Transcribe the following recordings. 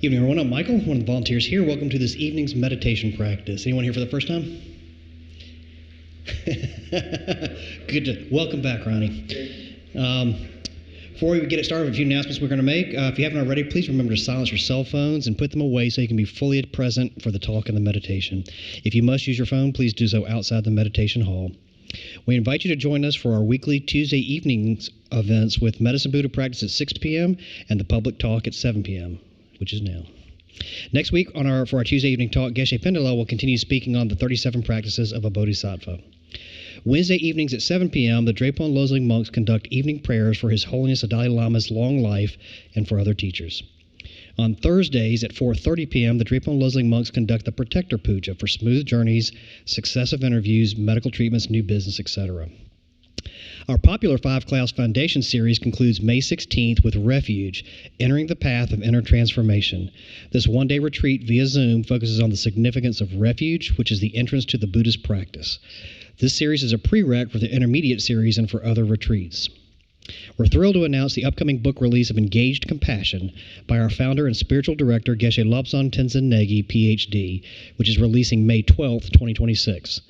Evening, everyone. I'm Michael, one of the volunteers here. Welcome to this evening's meditation practice. Anyone here for the first time? Welcome back, Ronnie. Before we get it started with a few announcements we're going to make, if you haven't already, please remember to silence your cell phones and put them away so you can be fully present for the talk and the meditation. If you must use your phone, please do so outside the meditation hall. We invite you to join us for our weekly Tuesday evenings events with Medicine Buddha practice at 6 p.m. and the public talk at 7 p.m., which is now. Next week, for our Tuesday evening talk, Geshe Phende will continue speaking on the 37 practices of a bodhisattva. Wednesday evenings at 7 p.m., the Drepung and Loseling monks conduct evening prayers for His Holiness the Dalai Lama's long life and for other teachers. On Thursdays at 4:30 p.m., the Drepung and Loseling monks conduct the Protector Puja for smooth journeys, successive interviews, medical treatments, new business, etc. Our popular 5-class foundation series concludes May 16th with Refuge, Entering the Path of Inner Transformation. This one-day retreat via Zoom focuses on the significance of refuge, which is the entrance to the Buddhist practice. This series is a prereq for the intermediate series and for other retreats. We're thrilled to announce the upcoming book release of Engaged Compassion by our founder and spiritual director, Geshe Lobsang Tenzin Negi, Ph.D., which is releasing May 12th, 2026.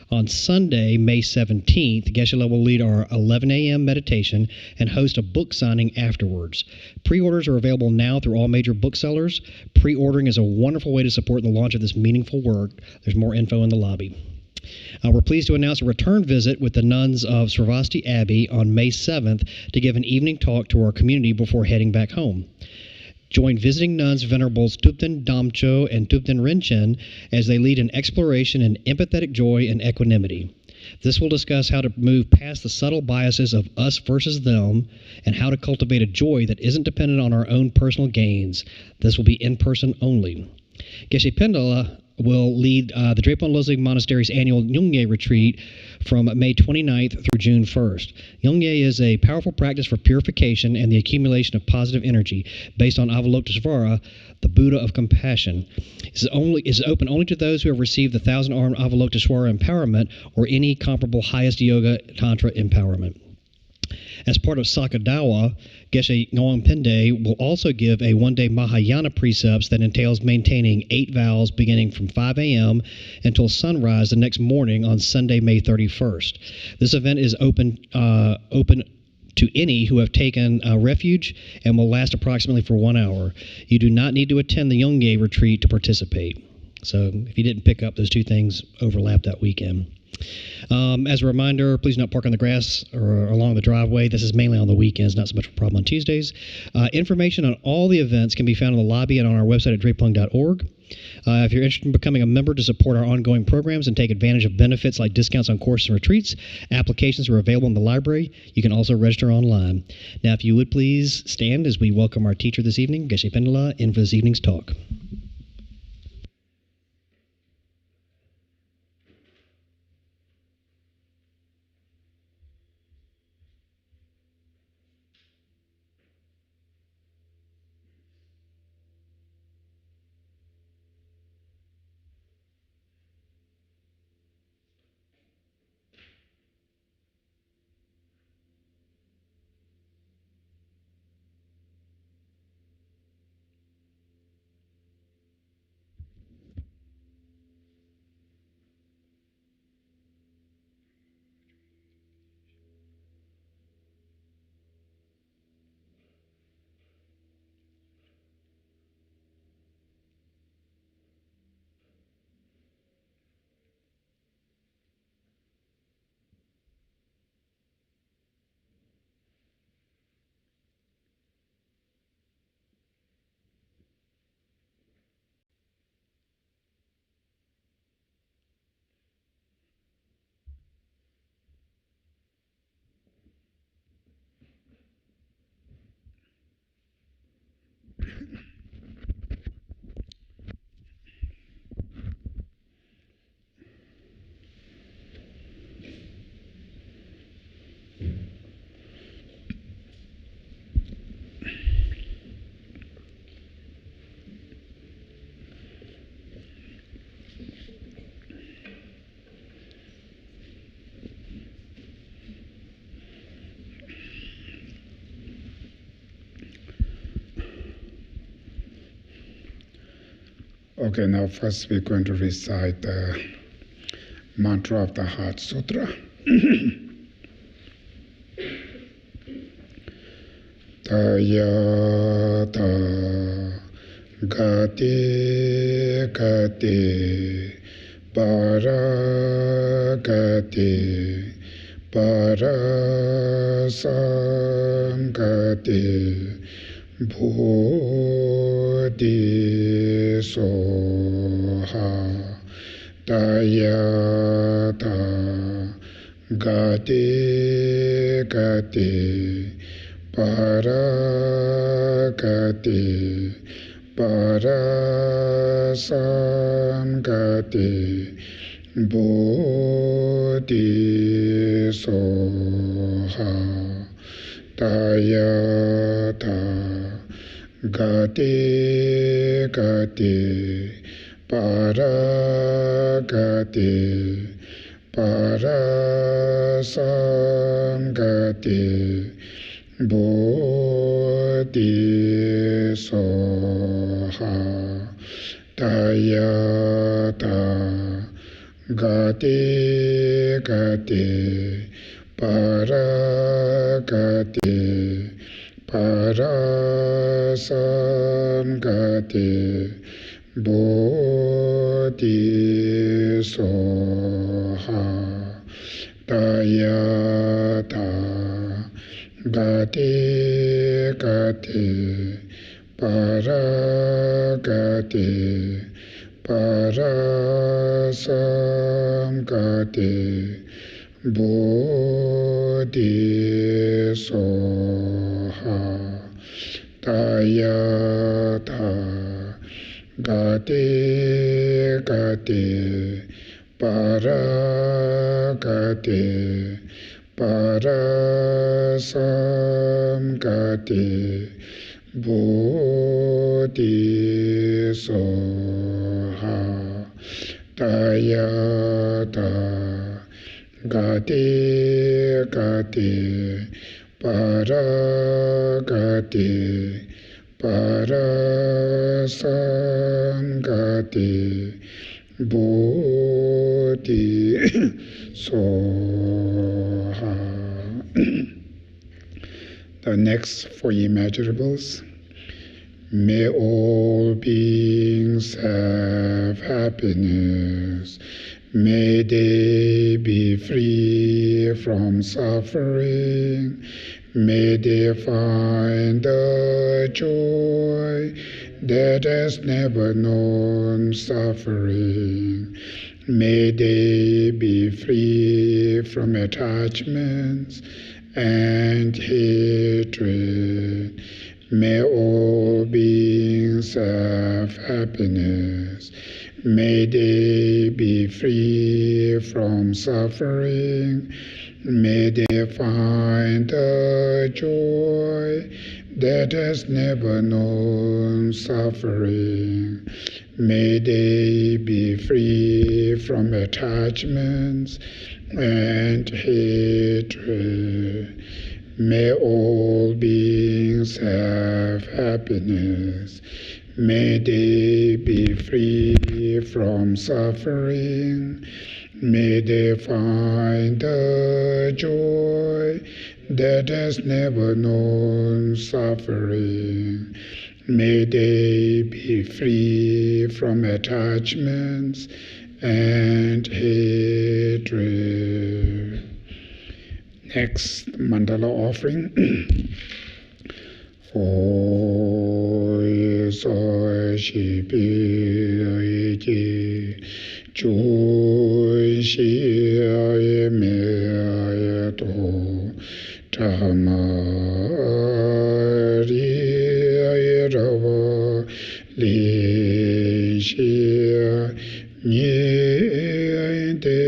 On Sunday, May 17th, Geshe will lead our 11 a.m. meditation and host a book signing afterwards. Pre-orders are available now through all major booksellers. Pre-ordering is a wonderful way to support the launch of this meaningful work. There's more info in the lobby. We're pleased to announce a return visit with the nuns of Sravasti Abbey on May 7th to give an evening talk to our community before heading back home. Join visiting nuns Venerables Thupten Damcho and Thupten Rinchen as they lead an exploration in empathetic joy and equanimity. This will discuss how to move past the subtle biases of us versus them and how to cultivate a joy that isn't dependent on our own personal gains. This will be in person only. Geshe Phende will lead the Drepung and Loseling Monastery's annual Nyungye retreat from May 29th through June 1st. Nyungye is a powerful practice for purification and the accumulation of positive energy based on Avalokitesvara, the Buddha of compassion. It is open only to those who have received the 1,000-armed Avalokitesvara empowerment or any comparable highest yoga tantra empowerment. As part of Sakadawa, Geshe Ngawang Phende will also give a one-day Mahayana precepts that entails maintaining 8 vows beginning from 5 a.m. until sunrise the next morning on Sunday, May 31st. This event is open to any who have taken refuge and will last approximately for 1 hour. You do not need to attend the Nyungye retreat to participate. So if you didn't pick up, those two things overlap that weekend. As a reminder, please do not park on the grass or along the driveway. This is mainly on the weekends, not so much a problem on Tuesdays. Information on all the events can be found in the lobby and on our website at drepung.org. If you're interested in becoming a member to support our ongoing programs and take advantage of benefits like discounts on courses and retreats, applications are available in the library. You can also register online. Now, if you would please stand as we welcome our teacher this evening, Geshe Phende, in for this evening's talk. Okay, now first we're going to recite the mantra of the Heart Sutra. Tayata gati gati para gati para samgati bodhisoha tayata gati gati paragati parasamgati bodhisoha tayata gati gati paragati parasamgati bodhisoha tayata gati gati paragati parasamgati bodhisoha tayata gati gati paragati parasamgati bodhisoha tayata gati gati paragati parasamgati bodhisoha tayata gati gati paragati parasamgati bodhisoha. The next four immeasurables. May all beings have happiness. May they be free from suffering. May they find the joy that has never known suffering. May they be free from attachments and hatred. May all beings have happiness. May they be free from suffering. May they find the joy that has never known suffering. May they be free from attachments and hatred. May all beings have happiness. May they be free from suffering. May they find the joy that has never known suffering. May they be free from attachments and hatred. Next mandala offering. Oi soi shi pi ji chu shi ai me ai to tama ri ai ra li shi ni de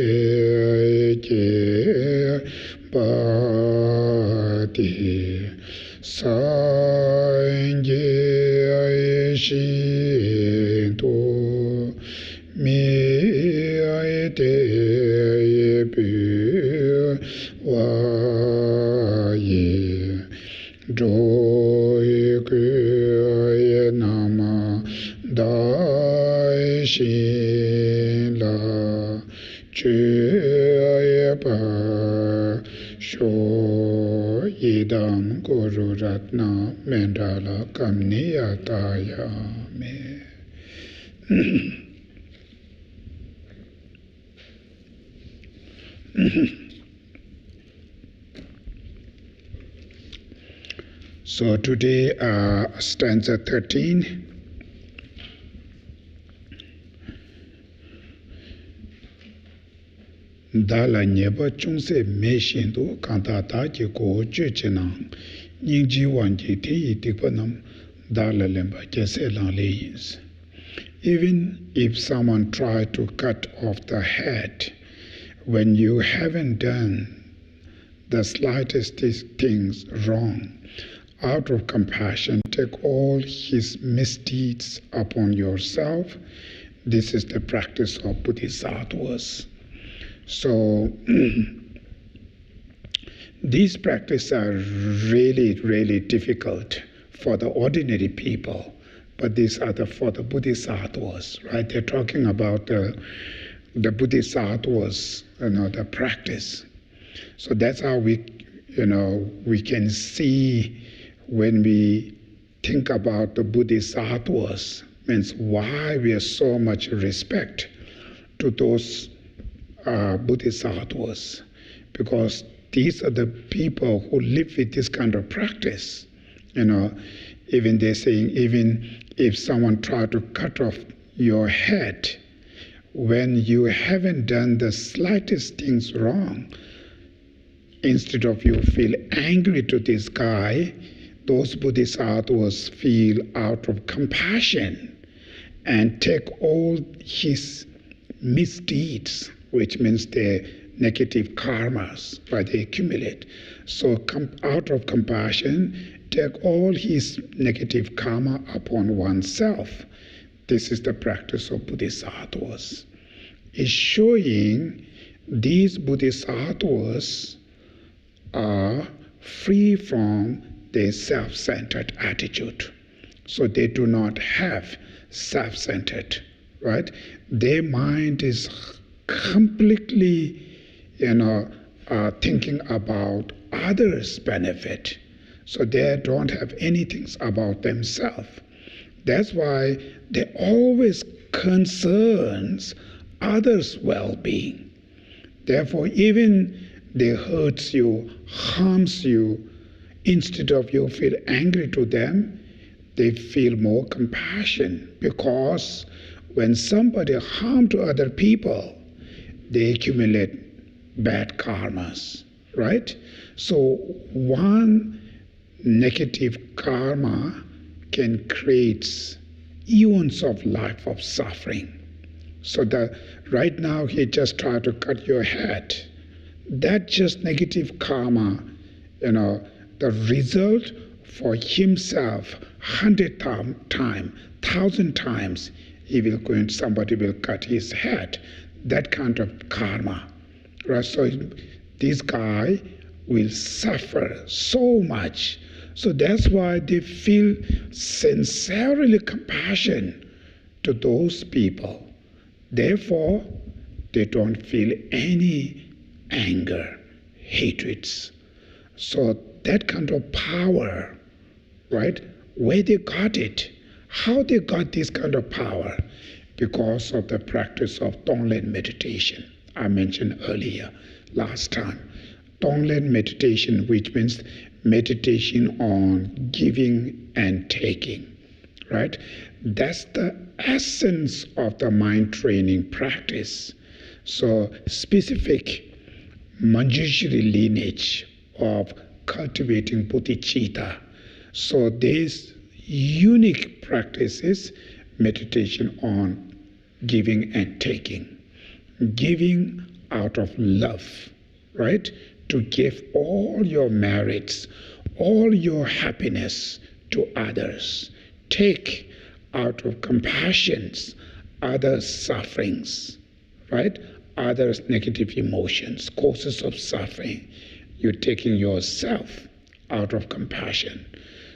ke pa ti sanje ai shi to mi ai te pi wa ye do ke nama dai shi la che pa sho idam guru ratna mendala kamniya taya me. So today, stanza 13. Dala nyeba chungse me shindu kanta taji ko juchinang nyingji wanji ti tikpanam dala lemba Geshe lang le yins. Even if someone tried to cut off the head, when you haven't done the slightest things wrong, out of compassion, take all his misdeeds upon yourself. This is the practice of bodhisattvas. So these practices are really, really difficult for the ordinary people, but these are for the bodhisattvas, right? They're talking about the bodhisattvas, the practice. So that's how we can see when we think about the bodhisattvas, means why we have so much respect to those bodhisattvas, because these are the people who live with this kind of practice. Even they're saying, even if someone tried to cut off your head, when you haven't done the slightest things wrong, instead of you feel angry to this guy, those bodhisattvas feel out of compassion and take all his misdeeds, which means the negative karmas, right, they accumulate. So out of compassion, take all his negative karma upon oneself. This is the practice of bodhisattvas. It's showing these bodhisattvas are free from their self-centered attitude. So they do not have self-centered, right? Their mind is completely, thinking about others' benefit. So they don't have anything about themselves. That's why they always concerns others' well-being. Therefore, even they hurts you, harms you, instead of you feel angry to them, they feel more compassion, because when somebody harms to other people, they accumulate bad karmas, right? So one negative karma can create eons of life of suffering. So right now he just tried to cut your head. That just negative karma, the result for himself 100 times, 1,000 times, somebody will cut his head. That kind of karma, right? So this guy will suffer so much. So that's why they feel sincerely compassion to those people. Therefore, they don't feel any anger, hatreds. So that kind of power, right? Where they got it, how they got this kind of power? Because of the practice of Tonglen meditation I mentioned earlier, last time. Tonglen meditation, which means meditation on giving and taking, right? That's the essence of the mind training practice. So specific Manjushri lineage of cultivating bodhicitta. So this unique practice is meditation on giving and taking. Giving out of love, right? To give all your merits, all your happiness to others. Take out of compassions, others' sufferings, right? Others' negative emotions, causes of suffering. You're taking yourself out of compassion.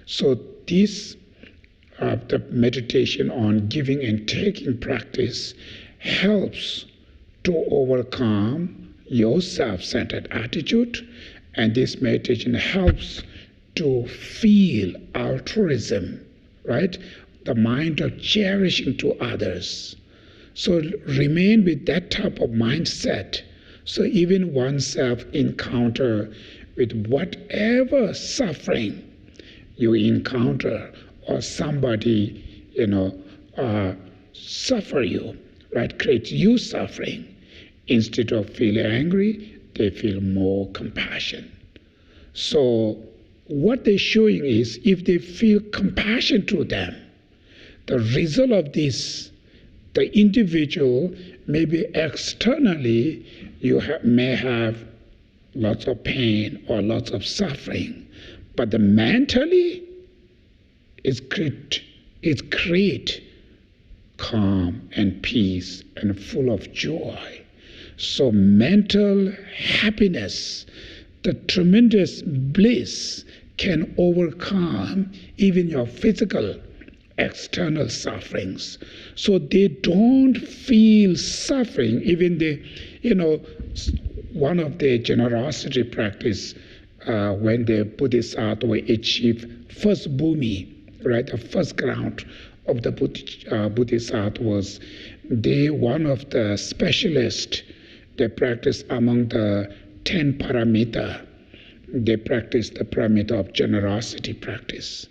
So this the meditation on giving and taking practice helps to overcome your self-centered attitude, and this meditation helps to feel altruism, right? The mind of cherishing to others. So remain with that type of mindset. So even oneself encounter with whatever suffering you encounter, or somebody, suffer you, right? Create you suffering. Instead of feeling angry, they feel more compassion. So what they're showing is, if they feel compassion to them, the result of this, the individual, maybe externally, may have lots of pain or lots of suffering, but the mentally, it's create calm and peace and full of joy. So mental happiness, the tremendous bliss, can overcome even your physical external sufferings. So they don't feel suffering. Even one of the generosity practice, when the Bodhisattva achieved first bhumi, right, the first ground of the Bodhisattvas, one of the specialists, they practice among the 10 paramita. They practice the paramita of generosity practice.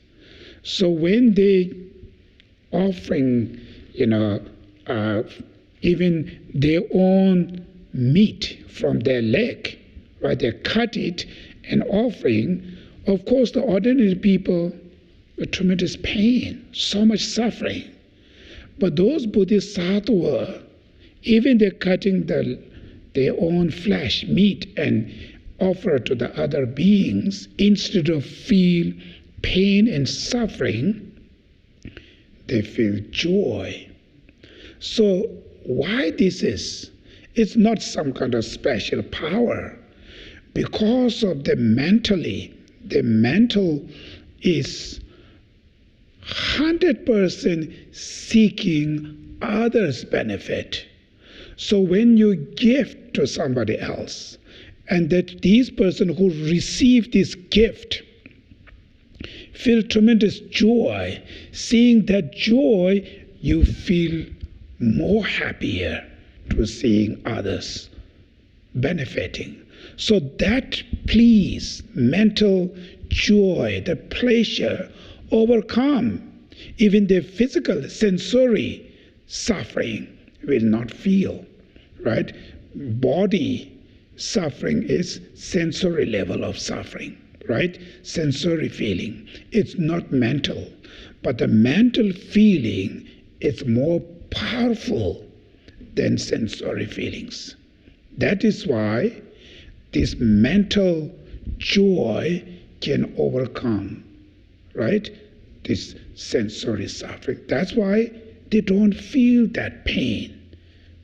So when they offering, even their own meat from their leg, right? They cut it and offering. Of course, the ordinary people with tremendous pain, so much suffering. But those bodhisattvas, even they're cutting their own flesh, meat, and offer to the other beings, instead of feel pain and suffering, they feel joy. So why this is? It's not some kind of special power. Because of the mental is 100% seeking others' benefit. So when you give to somebody else, and that these person who receive this gift feel tremendous joy, seeing that joy, you feel more happier to seeing others benefiting. So that please, mental joy, the pleasure, overcome even the physical sensory suffering will not feel, right? Body suffering is sensory level of suffering, right? Sensory feeling. It's not mental. But the mental feeling is more powerful than sensory feelings. That is why this mental joy can overcome, right, this sensory suffering. That's why they don't feel that pain,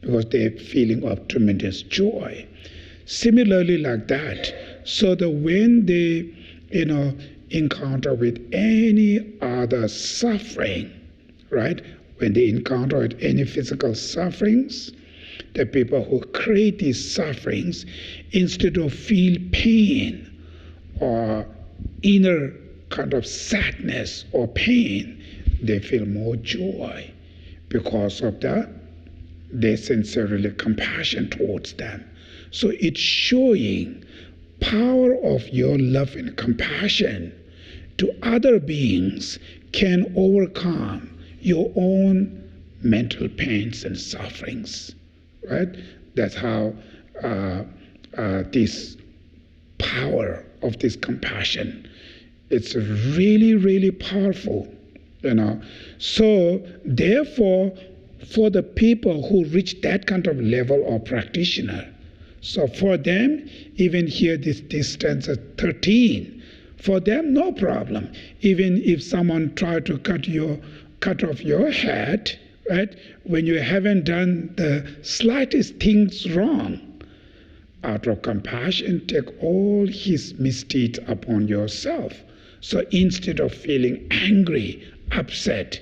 because they're feeling of tremendous joy. Similarly like that, so that when they, encounter with any other suffering, right, when they encounter with any physical sufferings, the people who create these sufferings, instead of feel pain or inner kind of sadness or pain, they feel more joy because of their sincerely compassion towards them. So it's showing power of your love and compassion to other beings can overcome your own mental pains and sufferings, right? That's how this power of this compassion, it's really, really powerful, So therefore, for the people who reach that kind of level of practitioner, so for them, even here this distance is 13, for them no problem. Even if someone tried to cut off your head, right, when you haven't done the slightest things wrong, out of compassion, take all his misdeeds upon yourself. So instead of feeling angry upset,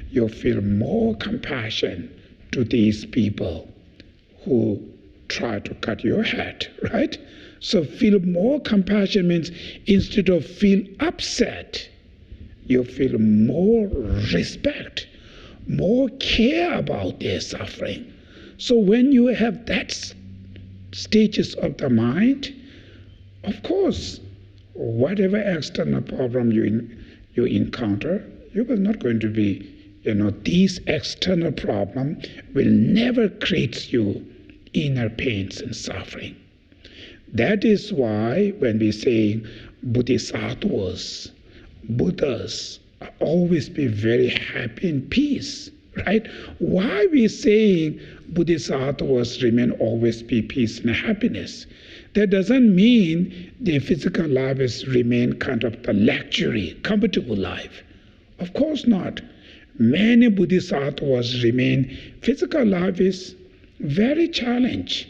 you feel more compassion to these people who try to cut your head, right? So feel more compassion means instead of feel upset, you feel more respect, more care about their suffering. So when you have that stages of the mind, of course, whatever external problem you encounter, you will not going to be, these external problems will never create you inner pains and suffering. That is why when we say bodhisattvas, Buddhas always be very happy and peace, right? Why we saying bodhisattvas remain always be peace and happiness? That doesn't mean the physical life is remain kind of the luxury, comfortable life. Of course not. Many bodhisattvas remain, physical life is very challenging,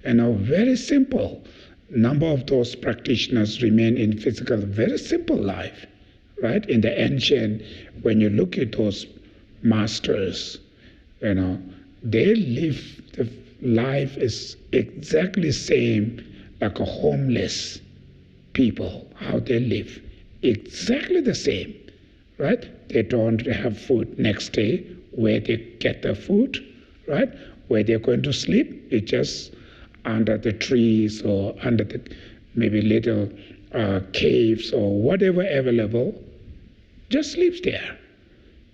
very simple. Number of those practitioners remain in physical, very simple life, right? In the ancient, when you look at those masters, they live, the life is exactly same like a homeless people, how they live. Exactly the same, right? They don't have food next day, where they get the food, right? Where they're going to sleep, it's just under the trees or under the maybe little caves or whatever available, just sleeps there.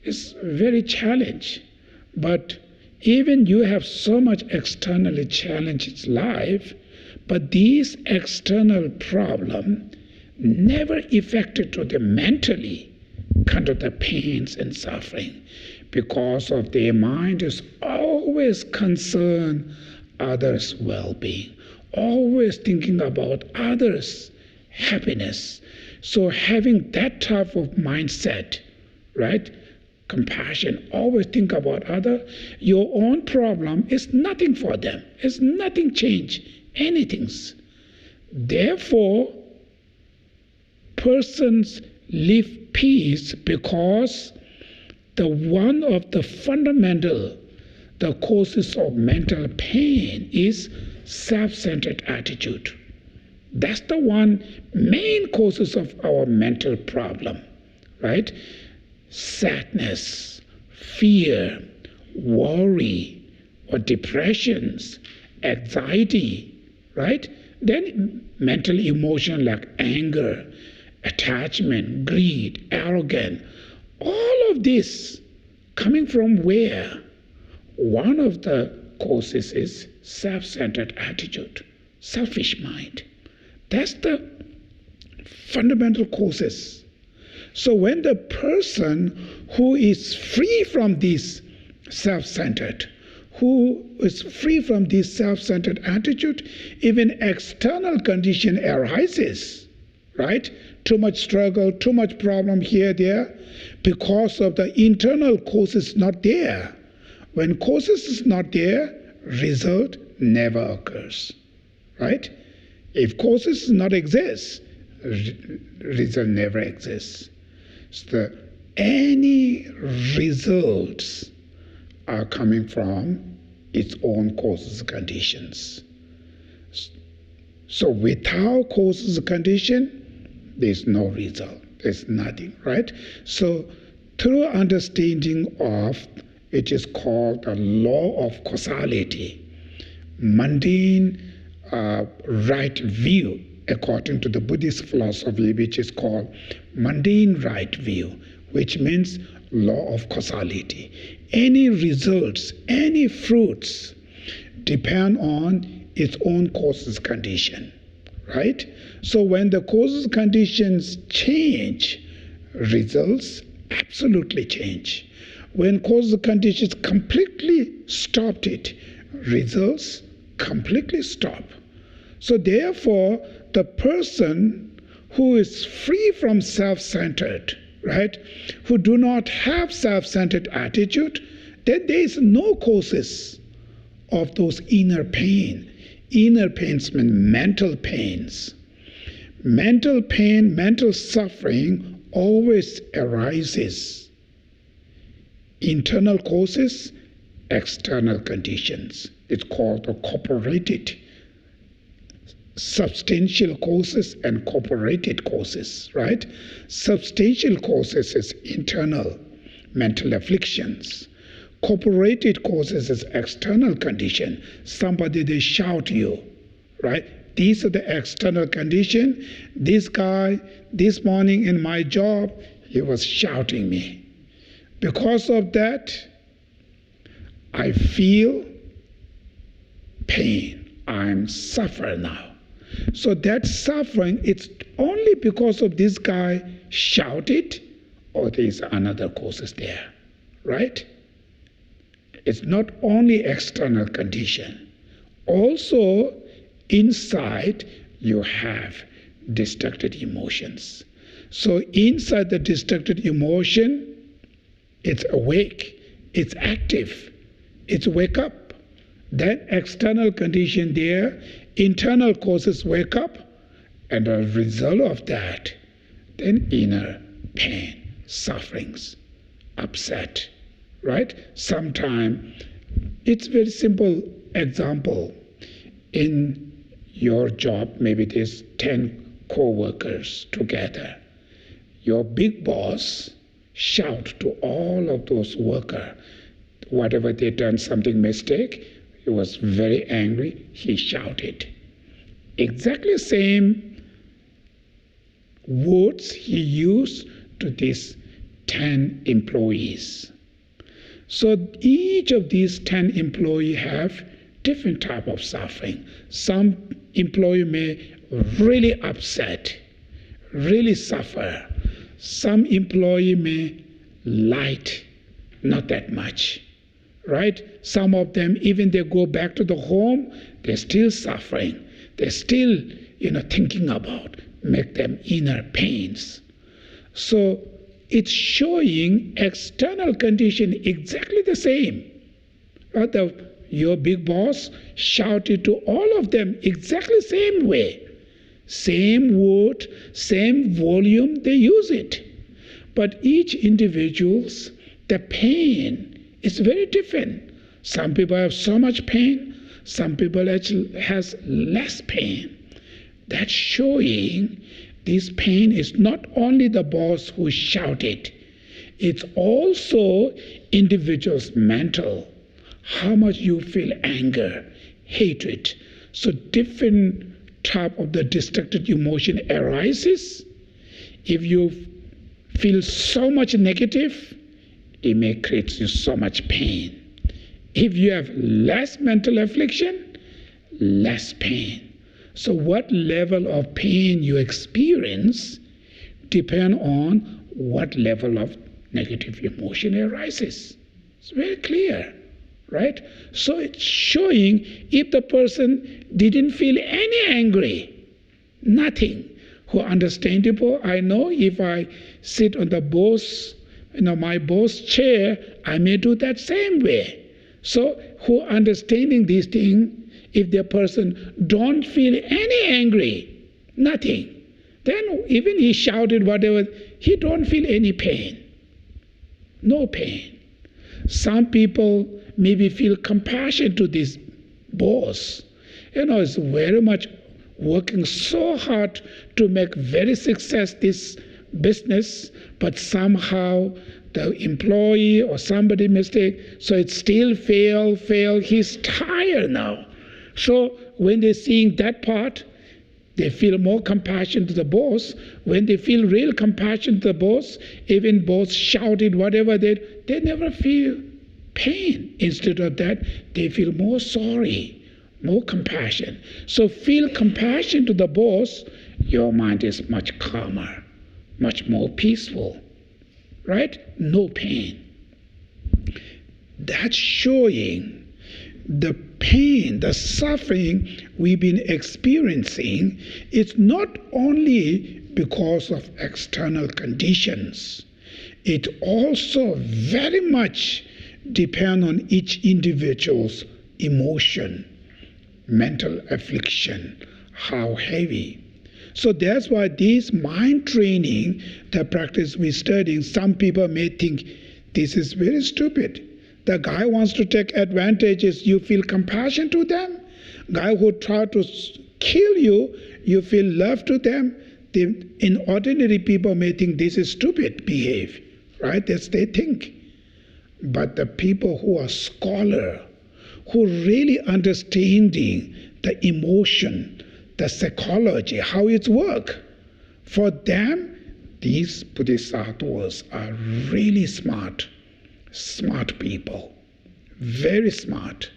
It's very challenging. But even you have so much externally challenged life, but these external problem never affected to them mentally, kind of the pains and suffering, because of their mind is always concerned others' well-being, always thinking about others' happiness. So having that type of mindset, right? Compassion, always think about other. Your own problem is nothing for them. It's nothing change, anything's. Therefore, persons live peace because the one of the fundamental, the causes of mental pain is self-centered attitude. That's the one main causes of our mental problem, right? Sadness, fear, worry, or depressions, anxiety, right? Then mental emotion like anger, attachment, greed, arrogance, all of this coming from where? One of the causes is self-centered attitude, selfish mind. That's the fundamental causes. So when the person who is free from this self-centered, who is free from this self-centered attitude, even external condition arises, right? Too much struggle, too much problem here, there, because of the internal causes not there. When causes is not there, result never occurs, right? If causes not exist, result never exists. So any results are coming from its own causes conditions. So without causes condition, there's no result. There's nothing, right? So through understanding of, it is called the law of causality, mundane right view, according to the Buddhist philosophy, which is called mundane right view, which means law of causality. Any results, any fruits depend on its own causes condition, right? So when the causes conditions change, results absolutely change. When causes conditions completely stopped it, results completely stop. So therefore, the person who is free from self-centered, right, who do not have self-centered attitude, then there is no causes of those inner pain. Inner pains mean mental pains. Mental pain, mental suffering always arises internal causes, external conditions. It's called the cooperated, substantial causes and cooperated causes, right? Substantial causes is internal mental afflictions. Cooperated causes is external condition. Somebody, they shout you, right? These are the external condition. This guy, this morning in my job, he was shouting me. Because of that, I feel pain. I'm suffering now. So that suffering, it's only because of this guy shouted, or there's another causes there, right? It's not only external condition. Also, inside you have distracted emotions. So inside the distracted emotion, it's awake, it's active, it's wake up. That external condition there, internal causes wake up, and as a result of that, then inner pain, sufferings, upset, right? Sometimes, it's very simple example. In your job, maybe there's 10 co-workers together. Your big boss shout to all of those workers. Whatever they done something mistake, he was very angry, he shouted. Exactly same words he used to these 10 employees. So each of these 10 employees have different type of suffering. Some employee may really upset, really suffer. Some employee may light, not that much, right? Some of them, even they go back to the home, they're still suffering. They're still, thinking about, make them inner pains. So it's showing external condition exactly the same. Your big boss shouted to all of them exactly same way. Same word, same volume, they use it. But each individual's, the pain is very different. Some people have so much pain, some people actually has less pain. That's showing this pain is not only the boss who shouted, it's also individual's mental. How much you feel anger, hatred. So different type of the distracted emotion arises. If you feel so much negative, it may create you so much pain. If you have less mental affliction, less pain. So what level of pain you experience depends on what level of negative emotion arises. It's very clear, right? So it's showing if the person didn't feel any angry, nothing. Who understandable, I know if I sit on the boss, my boss chair, I may do that same way. So who understanding these things, if the person don't feel any angry, nothing, then even he shouted whatever, he don't feel any pain. No pain. Some people maybe feel compassion to this boss. It's very much working so hard to make very success this business, but somehow the employee or somebody mistake, so it still fail, he's tired now. So when they're seeing that part, they feel more compassion to the boss. When they feel real compassion to the boss, even boss shouted whatever they never feel pain. Instead of that, they feel more sorry, more compassion. So feel compassion to the boss, your mind is much calmer, much more peaceful, right? No pain. That's showing the pain, the suffering we've been experiencing, it's not only because of external conditions. It also very much depends on each individual's emotion, mental affliction, how heavy. So that's why this mind training, the practice we're studying, some people may think This is very stupid. The guy wants to take advantages, you feel compassion to them. Guy who try to kill you, you feel love to them. In ordinary people may think this is stupid behave, right? That's they think. But the people who are scholar, who really understanding the emotion, the psychology, how it works, for them, these bodhisattvas are really smart people, very smart.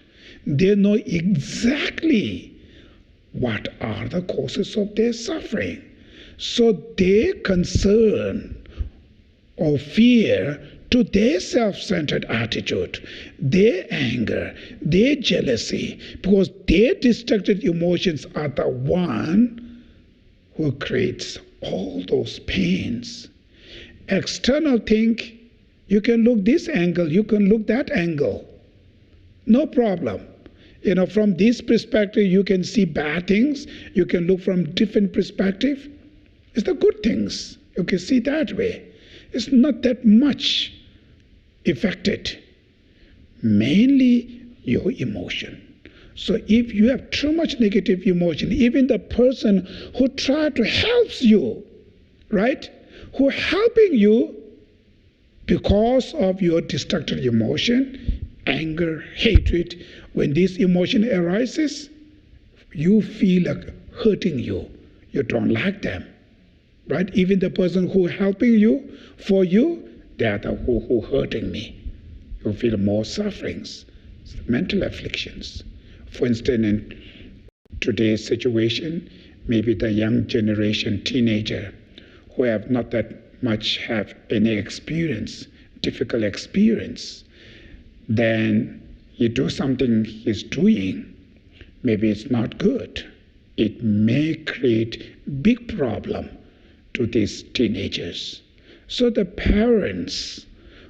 They know exactly what are the causes of their suffering. So their concern or fear to their self-centered attitude, their anger, their jealousy, because their destructive emotions are the one who creates all those pains. External thing, you can look this angle, you can look that angle. No problem. From this perspective, you can see bad things. You can look from different perspective. It's the good things. You can see that way. It's not that much affected. Mainly your emotion. So if you have too much negative emotion, even the person who try to help you, right? Who helping you because of your destructive emotion, anger, hatred, when this emotion arises, you feel like hurting you. You don't like them, right? Even the person who helping you, for you, they are the who hurting me. You feel more sufferings, mental afflictions. For instance, in today's situation, maybe the young generation, teenager, who have not that much have any experience, difficult experience, then you do something he's doing, maybe it's not good. It may create big problem to these teenagers. So the parents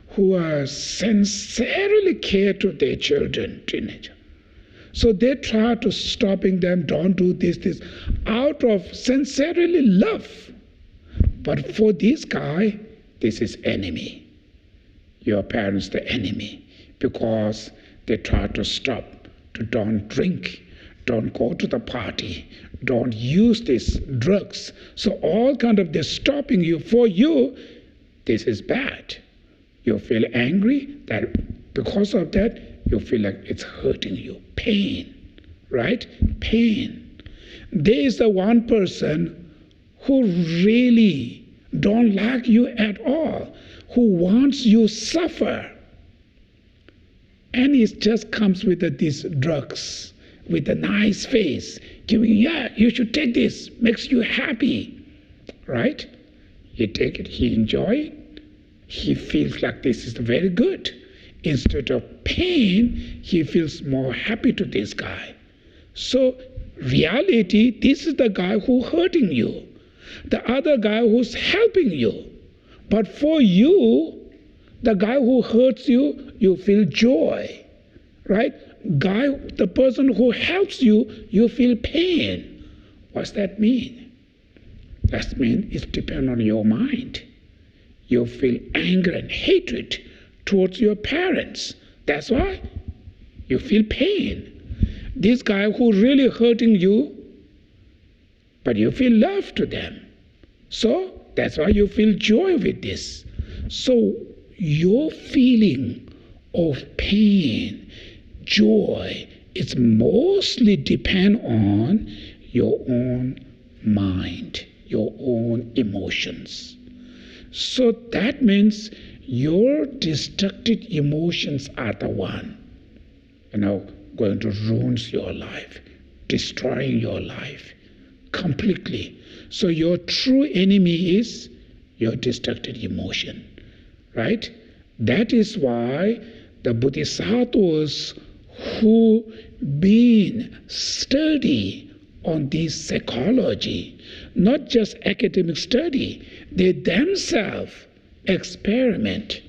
who are sincerely care to their children, teenagers, so they try to stopping them, don't do this, out of sincerely love. But for this guy, this is enemy. Your parents the enemy, because they try to stop, to don't drink, don't go to the party, don't use these drugs. So all kind of they're stopping you. For you, this is bad. You feel angry that because of that, you feel like it's hurting you. Pain, right? Pain. There is the one person who really don't like you at all, who wants you suffer. And it just comes with these drugs, with a nice face, giving, you should take this, makes you happy, right? You take it, he enjoy it, he feels like this is very good. Instead of pain, he feels more happy to this guy. So, reality, this is the guy who hurting you. The other guy who's helping you. But for you, the guy who hurts you, you feel joy, right? The person who helps you, you feel pain. What's that mean? That means it depends on your mind. You feel anger and hatred towards your parents. That's why you feel pain. This guy who really hurting you, but you feel love to them. So that's why you feel joy with this. So your feeling of pain, joy, it's mostly depend on your own mind, your own emotions. So that means your destructive emotions are the one, going to ruin your life, destroying your life completely. So your true enemy is your destructive emotion, right? That is why the bodhisattvas who been study on this psychology, not just academic study, they themselves experiment,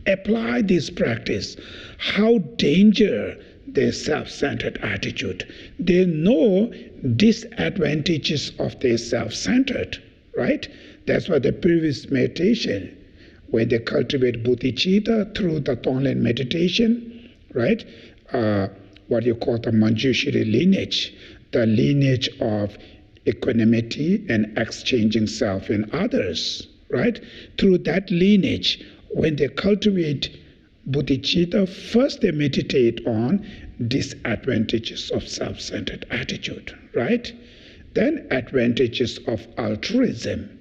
apply this practice, how danger their self-centered attitude. They know disadvantages of their self-centered, right? That's why the previous meditation when they cultivate bodhicitta through the Tonglen meditation, right? What you call the Manjushri lineage, the lineage of equanimity and exchanging self in others, right? Through that lineage, when they cultivate bodhicitta, first they meditate on disadvantages of self-centered attitude, right? Then advantages of altruism.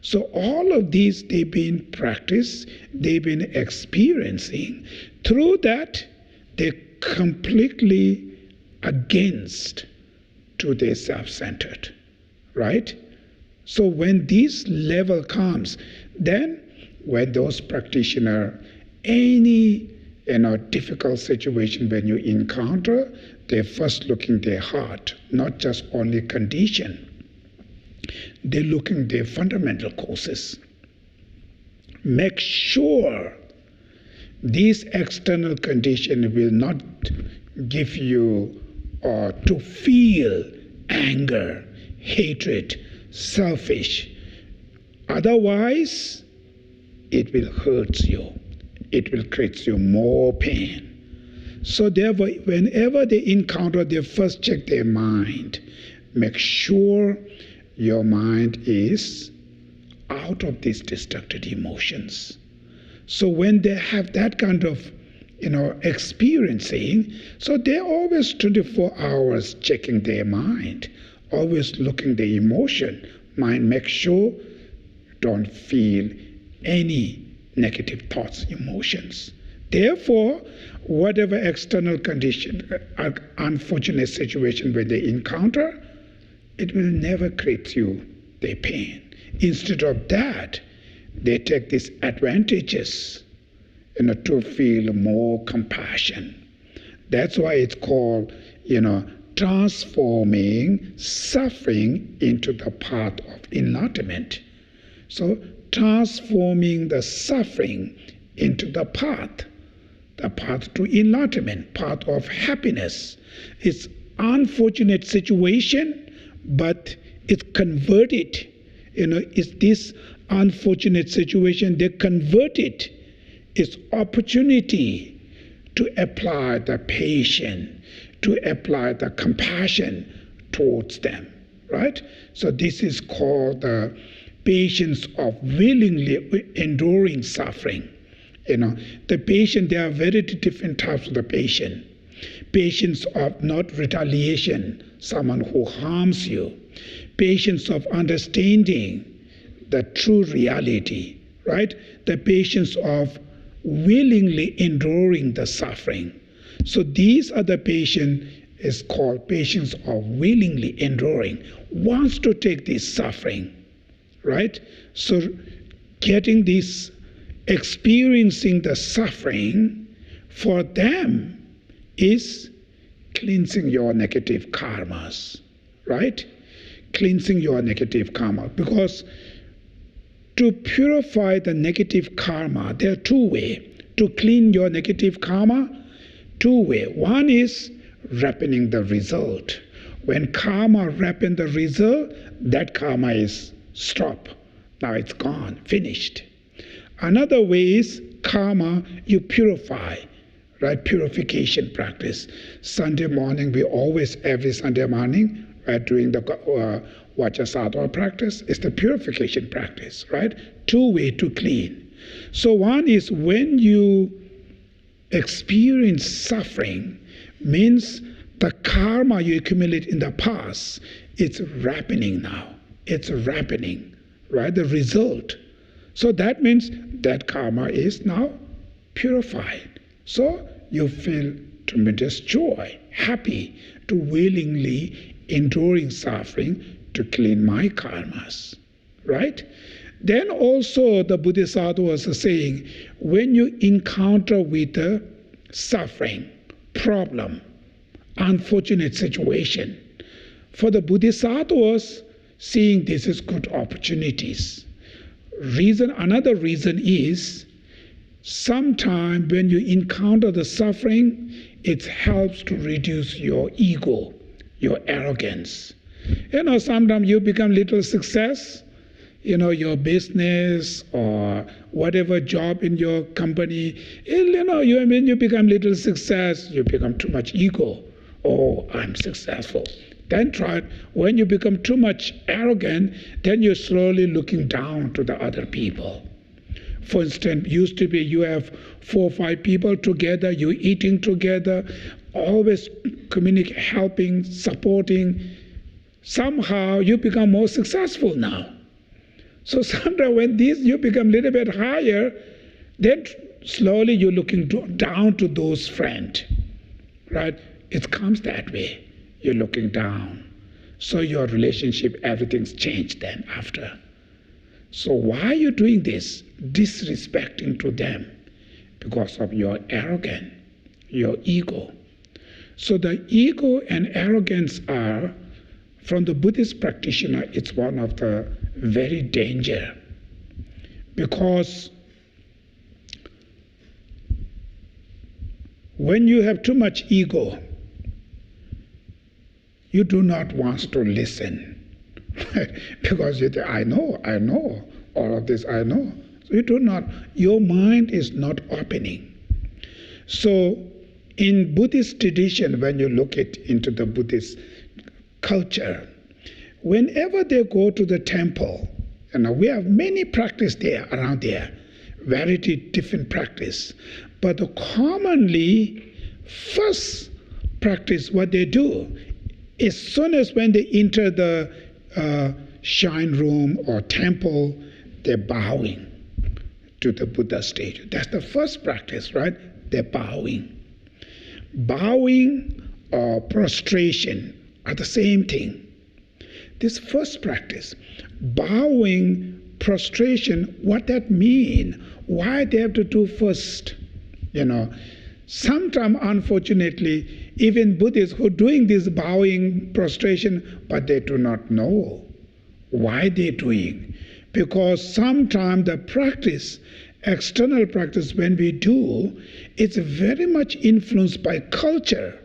So all of these they've been practiced, they've been experiencing. Through that, they're completely against to their self-centered, right? So when this level comes, then when those practitioners, any difficult situation when you encounter, they're first looking their heart, not just only condition. They're looking their fundamental causes. Make sure these external conditions will not give you to feel anger, hatred, selfish. Otherwise, it will hurt you. It will create you more pain. So therefore, whenever they encounter, they first check their mind. Make sure your mind is out of these destructive emotions. So when they have that kind of experiencing, so they're always 24 hours checking their mind, always looking the emotion. Mind, make sure don't feel any negative thoughts, emotions. Therefore, whatever external condition, unfortunate situation when they encounter, it will never create you their pain. Instead of that, they take these advantages to feel more compassion. That's why it's called, transforming suffering into the path of enlightenment. So transforming the suffering into the path to enlightenment, path of happiness. It's unfortunate situation, but it's converted. It's this unfortunate situation, they convert it. It's opportunity to apply the patience, to apply the compassion towards them, right? So this is called the patience of willingly enduring suffering. The patient, there are very different types of the patient. Patience of not retaliation, someone who harms you. Patience of understanding the true reality, right? The patience of willingly enduring the suffering. So these are the patience is called patience of willingly enduring, wants to take this suffering, right? So getting this, experiencing the suffering for them is cleansing your negative karmas, right? Cleansing your negative karma. Because to purify the negative karma, there are two ways. To clean your negative karma, two ways. One is ripening the result. When karma ripen the result, that karma is stopped. Now it's gone, finished. Another way is karma, you purify, right? Purification practice. Sunday morning, we always, every Sunday morning, doing the Vajrasattva practice, is the purification practice, right? Two ways to clean. So one is when you experience suffering, means the karma you accumulate in the past, it's ripening now. It's ripening, right? The result. So that means that karma is now purified. So you feel tremendous joy, happy to willingly enduring suffering to clean my karmas, right? Then also the Bodhisattvas are saying, when you encounter with a suffering, problem, unfortunate situation, for the Bodhisattvas, seeing this is good opportunities. Another reason is, sometimes when you encounter the suffering, it helps to reduce your ego, your arrogance. Sometimes you become little success, your business or whatever job in your company, when you become little success, you become too much ego. Oh, I'm successful. Then when you become too much arrogant, then you're slowly looking down to the other people. For instance, used to be you have 4 or 5 people together, you're eating together, always communicating, helping, supporting. Somehow you become more successful now. So sometimes when you become a little bit higher, then slowly you're looking down to those friends, right? It comes that way. You're looking down. So your relationship, everything's changed then after. So why are you doing this? Disrespecting to them because of your arrogance, your ego. So the ego and arrogance are, from the Buddhist practitioner, it's one of the very danger. Because when you have too much ego, you do not want to listen. Because you think, I know, all of this I know. So you do not, your mind is not opening. So in Buddhist tradition, when you look into the Buddhist culture, whenever they go to the temple, we have many practice there, around there, very different practice. But commonly, first practice, what they do, as soon as when they enter the shrine room or temple, they're bowing to the Buddha statue. That's the first practice, right? They're bowing. Bowing or prostration are the same thing. This first practice, bowing, prostration, what that mean? Why they have to do first? Sometimes, unfortunately, even Buddhists who are doing this bowing, prostration, but they do not know why they're doing. Because sometimes the practice, external practice, when we do, it's very much influenced by culture.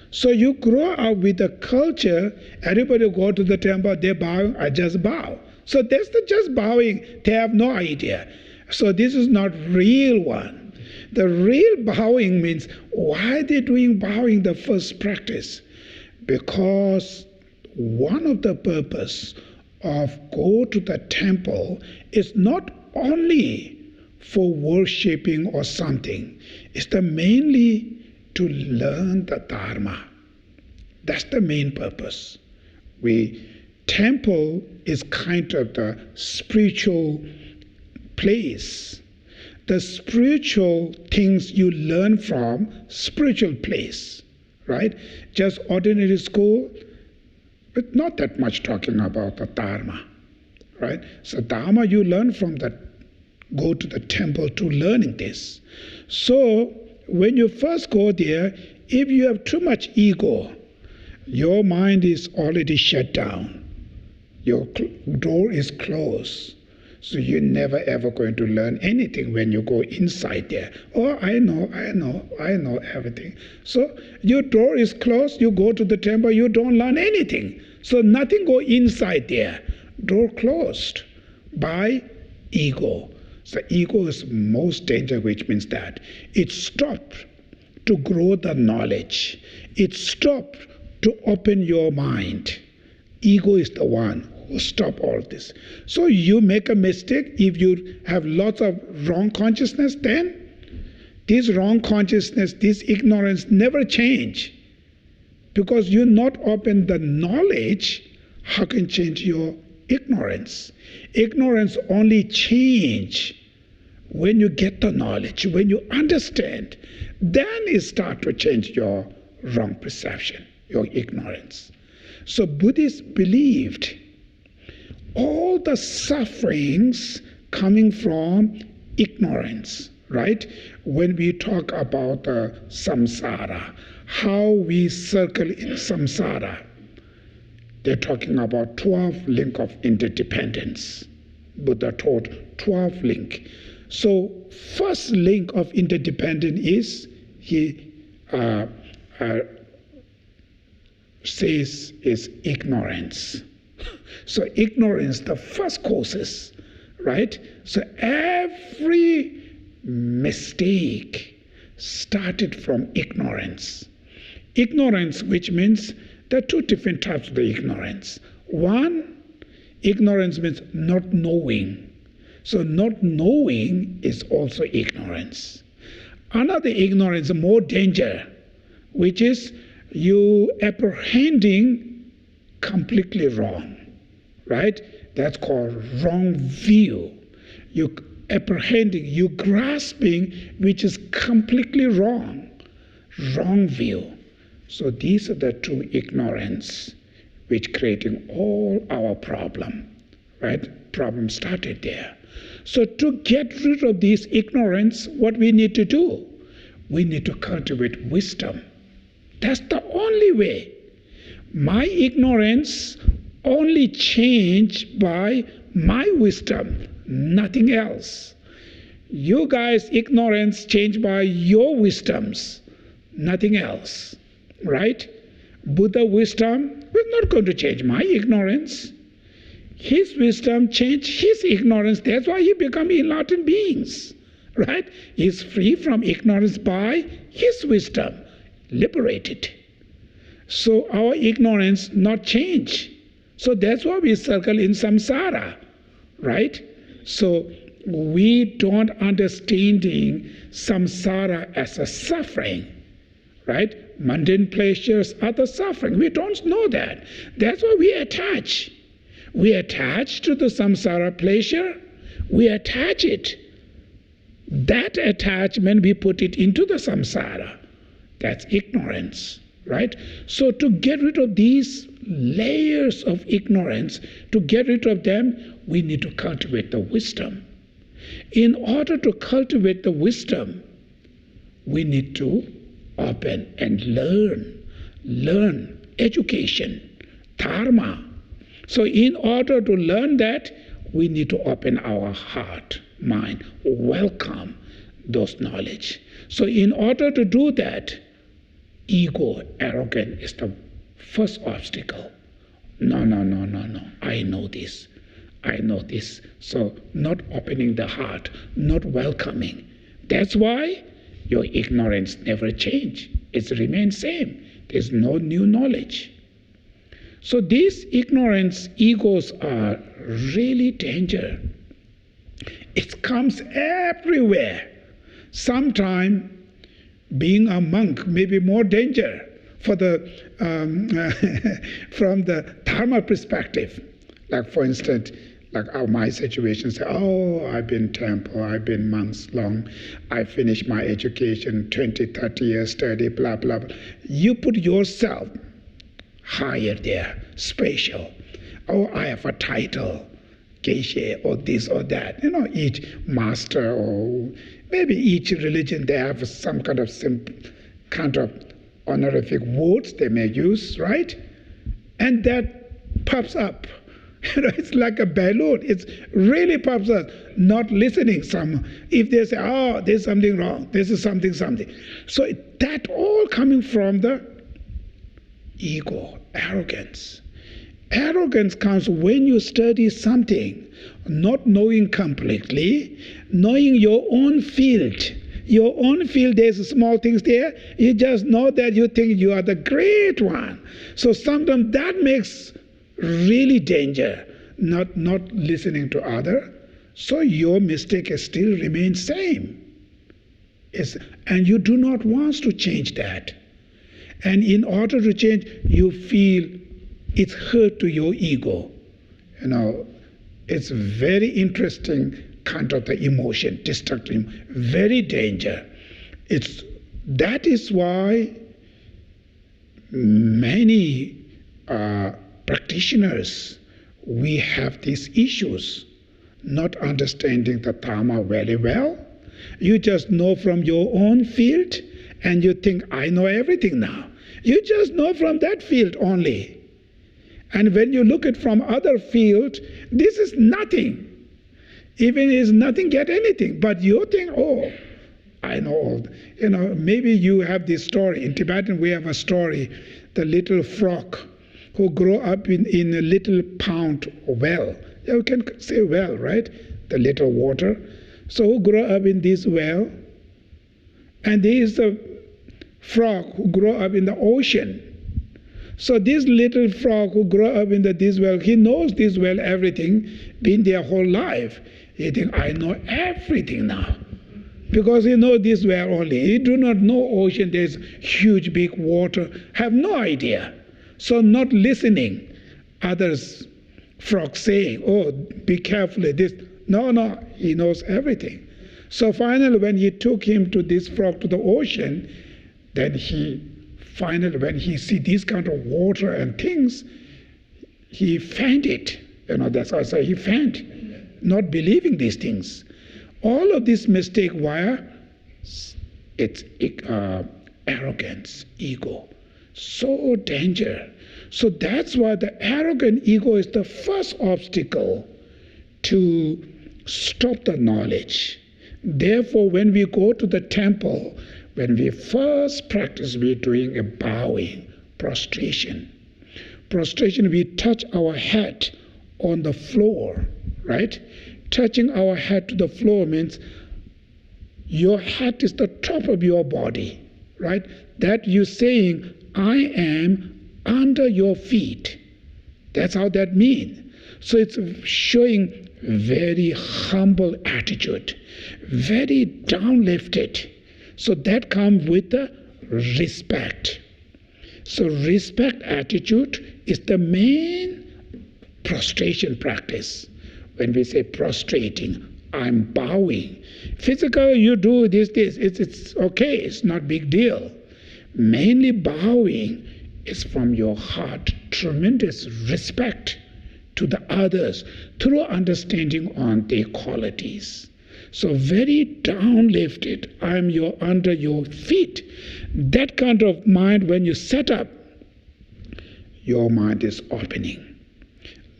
So you grow up with the culture, everybody go to the temple, they bow, I just bow. So that's the just bowing, they have no idea. So this is not real one. The real bowing means, why are they doing bowing the first practice? Because one of the purpose of go to the temple is not only for worshipping or something, it's mainly to learn the Dharma. That's the main purpose. Temple is kind of the spiritual place. The spiritual things you learn from spiritual place, right? Just ordinary school, but not that much talking about the Dharma, right? So Dharma you learn from that, go to the temple to learning this. So when you first go there, if you have too much ego, your mind is already shut down. Your door is closed. So you're never ever going to learn anything when you go inside there. Oh, I know everything. So your door is closed, you go to the temple, you don't learn anything. So nothing go inside there. Door closed by ego. So ego is most dangerous, which means that it stopped to grow the knowledge. It stopped to open your mind. Ego is the one who stop all this. So you make a mistake, if you have lots of wrong consciousness, then this wrong consciousness, this ignorance never change. Because you not open the knowledge, how can change your ignorance? Ignorance only change when you get the knowledge, when you understand, then it start to change your wrong perception, your ignorance. So Buddhists believed all the sufferings coming from ignorance, right? When we talk about samsara, how we circle in samsara, they're talking about 12 link of interdependence. Buddha taught 12 link. So first link of interdependence is, he says, is ignorance. So ignorance, the first causes, right? So every mistake started from ignorance. Ignorance, which means there are two different types of the ignorance. One, ignorance means not knowing. So not knowing is also ignorance. Another ignorance, more danger, which is you apprehending completely wrong, right? That's called wrong view. You apprehending, you grasping, which is completely wrong view. So these are the two ignorance which creating all our problem, right? Problem started there. So to get rid of this ignorance, what we need to do? We need to cultivate wisdom. That's the only way. My ignorance only changed by my wisdom, nothing else. You guys' ignorance changed by your wisdoms, nothing else, right? Buddha wisdom was not going to change my ignorance. His wisdom changed his ignorance. That's why he became enlightened beings, right? He's free from ignorance by his wisdom, liberated. So our ignorance not change. So that's why we circle in samsara, right? So we don't understanding samsara as a suffering, right? Mundane pleasures are the suffering. We don't know that. That's why we attach. We attach to the samsara pleasure. We attach it. That attachment, we put it into the samsara. That's ignorance, right? So to get rid of these layers of ignorance, to get rid of them, we need to cultivate the wisdom. In order to cultivate the wisdom, we need to open and learn education, dharma. So in order to learn that, we need to open our heart, mind, welcome those knowledge. So in order to do that, ego, arrogance is the first obstacle. No, I know this. So not opening the heart, not welcoming. That's why your ignorance never change. It remains same. There's no new knowledge. So these ignorance egos are really danger. It comes everywhere. Sometime being a monk may be more danger for the from the dharma perspective. Like for instance, like my situation, say, oh, I've been temple, I've been monks long, I finished my education, 20, 30 years study, blah, blah, blah. You put yourself higher there, special. Oh, I have a title, Geshe, or this or that. You know, each master or maybe each religion, they have some kind of honorific words they may use, right? And that pops up. You know, it's like a balloon. It really pops up, not listening. If they say, oh, there's something wrong, this is something. So that all coming from the ego, arrogance. Arrogance comes when you study something, not knowing completely, knowing your own field. Your own field, there's small things there. You just know that you think you are the great one. So sometimes that makes really danger, not listening to other. So your mistake still remains same. And you do not want to change that. And in order to change, you feel it's hurt to your ego. You know, it's very interesting kind of the emotion, destructive, very danger. That is why many practitioners, we have these issues, not understanding the Dharma very well. You just know from your own field, and you think, I know everything now. You just know from that field only. And when you look at from other field, this is nothing. Even is nothing, get anything. But you think, oh, I know all. You know, maybe you have this story. In Tibetan, we have a story, the little frog who grow up in a little pond well. You can say well, right? The little water. So who grow up in this well? And there is a frog who grow up in the ocean. So this little frog who grew up in this well, he knows this well everything, been their whole life. He thinks, I know everything now. Because he knows this well only. He do not know ocean, there's huge big water, have no idea. So not listening. Others, frogs saying, oh, be careful this. No, he knows everything. So finally when he took him to this frog to the ocean, then finally, when he see this kind of water and things, he fainted. That's how I say he fainted, not believing these things. All of this mistake, why? It's arrogance, ego. So danger. So that's why the arrogant ego is the first obstacle to stop the knowledge. Therefore, when we go to the temple, when we first practice, we're doing a bowing, prostration. Prostration, we touch our head on the floor, right? Touching our head to the floor means your head is the top of your body, right? That you're saying, I am under your feet. That's how that means. So it's showing very humble attitude, very downlifted. So that comes with the respect. So respect attitude is the main prostration practice. When we say prostrating, I'm bowing. Physically you do this, it's okay, it's not big deal. Mainly bowing is from your heart, tremendous respect to the others through understanding on their qualities. So very downlifted, I'm under your feet. That kind of mind, when you set up, your mind is opening,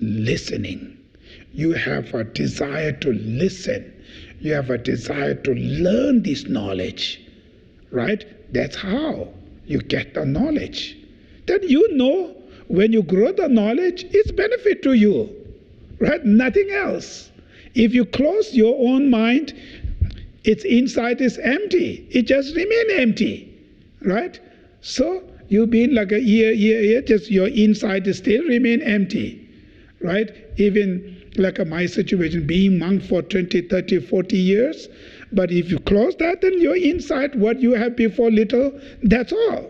listening. You have a desire to listen. You have a desire to learn this knowledge, right? That's how you get the knowledge. Then you know when you grow the knowledge, it's benefit to you, right? Nothing else. If you close your own mind, its inside is empty. It just remains empty, right? So you've been like a year, just your inside still remain empty, right? Even like my situation, being monk for 20, 30, 40 years. But if you close that, then your inside, what you have before little, that's all.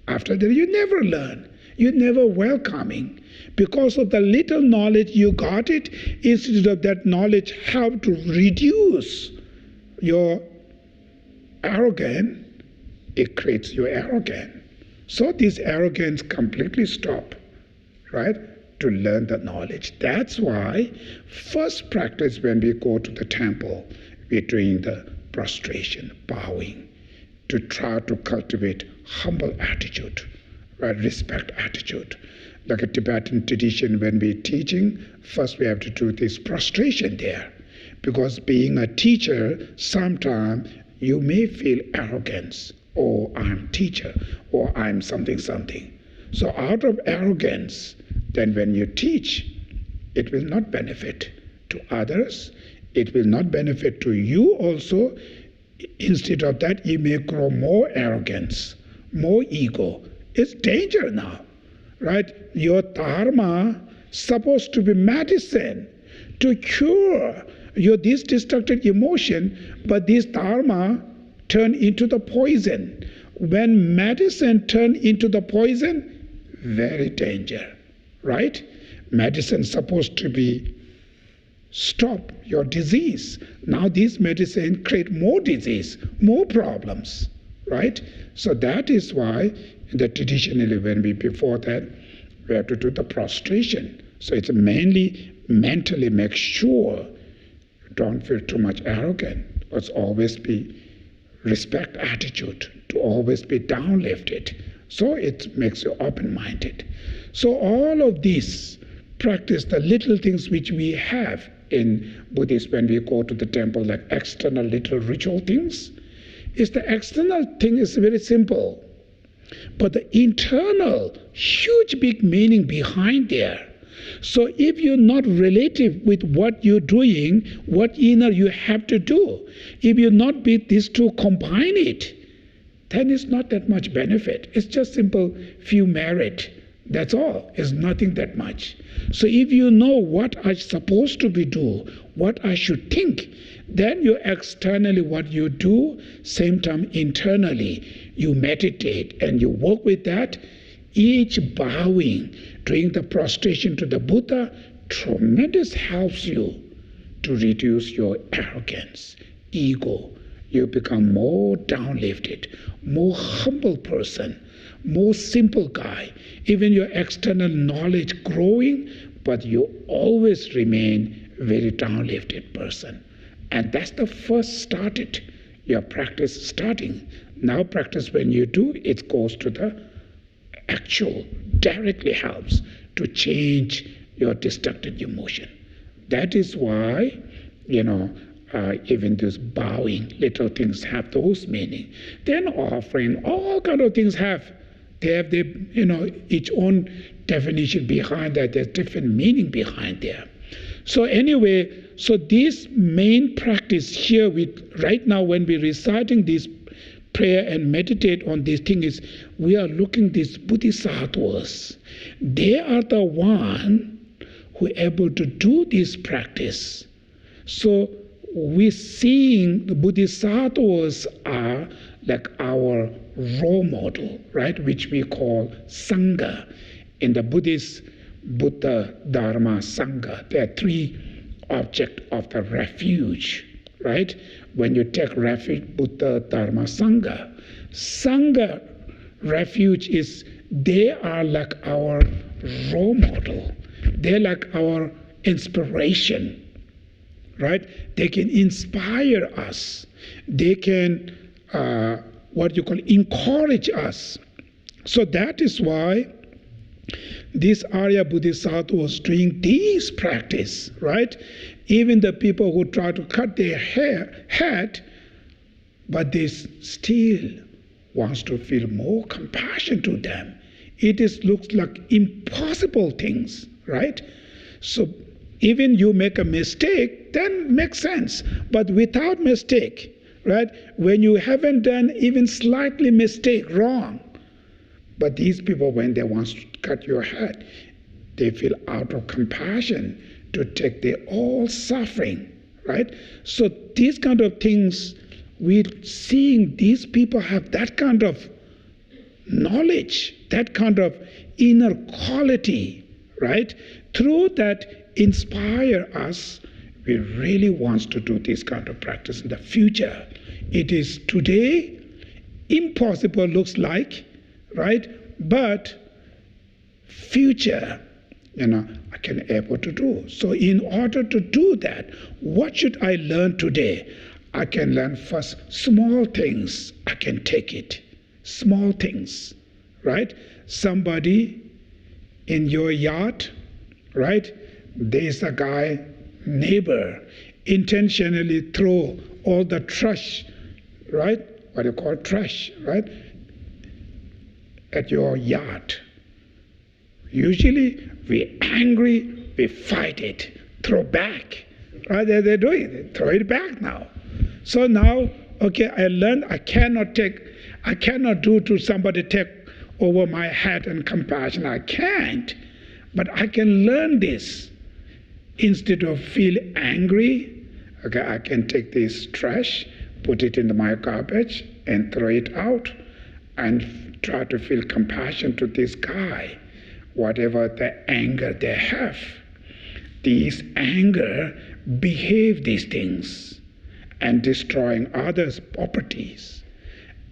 After that, you never learn. You're never welcoming. Because of the little knowledge you got it, instead of that knowledge help to reduce your arrogance, it creates your arrogance. So this arrogance completely stop, right? To learn the knowledge. That's why first practice when we go to the temple, we're doing the prostration, bowing, to try to cultivate humble attitude, right? Respect attitude. Like a Tibetan tradition, when we're teaching, first we have to do this prostration there. Because being a teacher, sometimes you may feel arrogance, or I'm teacher, or I'm something. So out of arrogance, then when you teach, it will not benefit to others, it will not benefit to you also. Instead of that, you may grow more arrogance, more ego. It's danger now, right? Your dharma supposed to be medicine to cure your this destructive emotion, but this dharma turn into the poison. When medicine turn into the poison, very danger, right? Medicine supposed to be stop your disease. Now this medicine create more disease, more problems, right? So that is why the traditionally when we before that we have to do the prostration. So it's mainly mentally make sure you don't feel too much arrogant. Let's always be respect attitude, to always be downlifted. So it makes you open-minded. So all of this practice, the little things which we have in Buddhism when we go to the temple, like external little ritual things, is the external thing is very simple. but the internal, huge big meaning behind there. So if you're not relative with what you're doing, what inner you have to do, if you not be these two combine it, then it's not that much benefit. It's just simple few merit. That's all. It's nothing that much. So if you know what I'm supposed to be do, what I should think, then you externally what you do, same time internally, you meditate and you work with that. Each bowing, doing the prostration to the Buddha, tremendous helps you to reduce your arrogance, ego. You become more downlifted, more humble person, more simple guy. Even your external knowledge growing, but you always remain very downlifted person. And that's the first started, your practice starting. Now practice when you do, it goes to the actual, directly helps to change your destructive emotion. That is why, even those bowing, little things have those meaning. Then offering, all kind of things they have their, each own definition behind that. There's different meaning behind there. So anyway, so this main practice here right now when we're reciting this prayer and meditate on this thing is we are looking these bodhisattvas. They are the one who are able to do this practice. So we're seeing the bodhisattvas are like our role model, right? Which we call Sangha. In the Buddhist, Buddha, Dharma, Sangha, there are three objects of the refuge, right? When you take refuge, Buddha, Dharma, Sangha. Sangha refuge is, they are like our role model. They're like our inspiration, right? They can inspire us. They can, encourage us. So that is why this Arya Bodhisattva was doing this practice, right? Even the people who try to cut their head, but they still wants to feel more compassion to them. Looks like impossible things, right? So even you make a mistake, then makes sense. But without mistake, right? When you haven't done even slightly mistake wrong, but these people, when they want to cut your head, they feel out of compassion to take their all suffering, right? So these kind of things, we're seeing these people have that kind of knowledge, that kind of inner quality, right? Through that inspire us, we really want to do this kind of practice in the future. It is today impossible, looks like, right? But future, I can able to do. So in order to do that, what should I learn today? I can learn first small things. I can take it. Small things, right? Somebody in your yard, right? There's a guy, neighbor, intentionally throw all the trash, right? What you call trash, right? At your yard. Usually we're angry, we fight it, throw back. Right? They're doing it, they throw it back now. So now, okay, I learned I cannot do to somebody take over my head and compassion. I can't. But I can learn this. Instead of feel angry, okay, I can take this trash, put it in my garbage and throw it out and try to feel compassion to this guy, whatever the anger they have. These anger behave these things and destroying others' properties.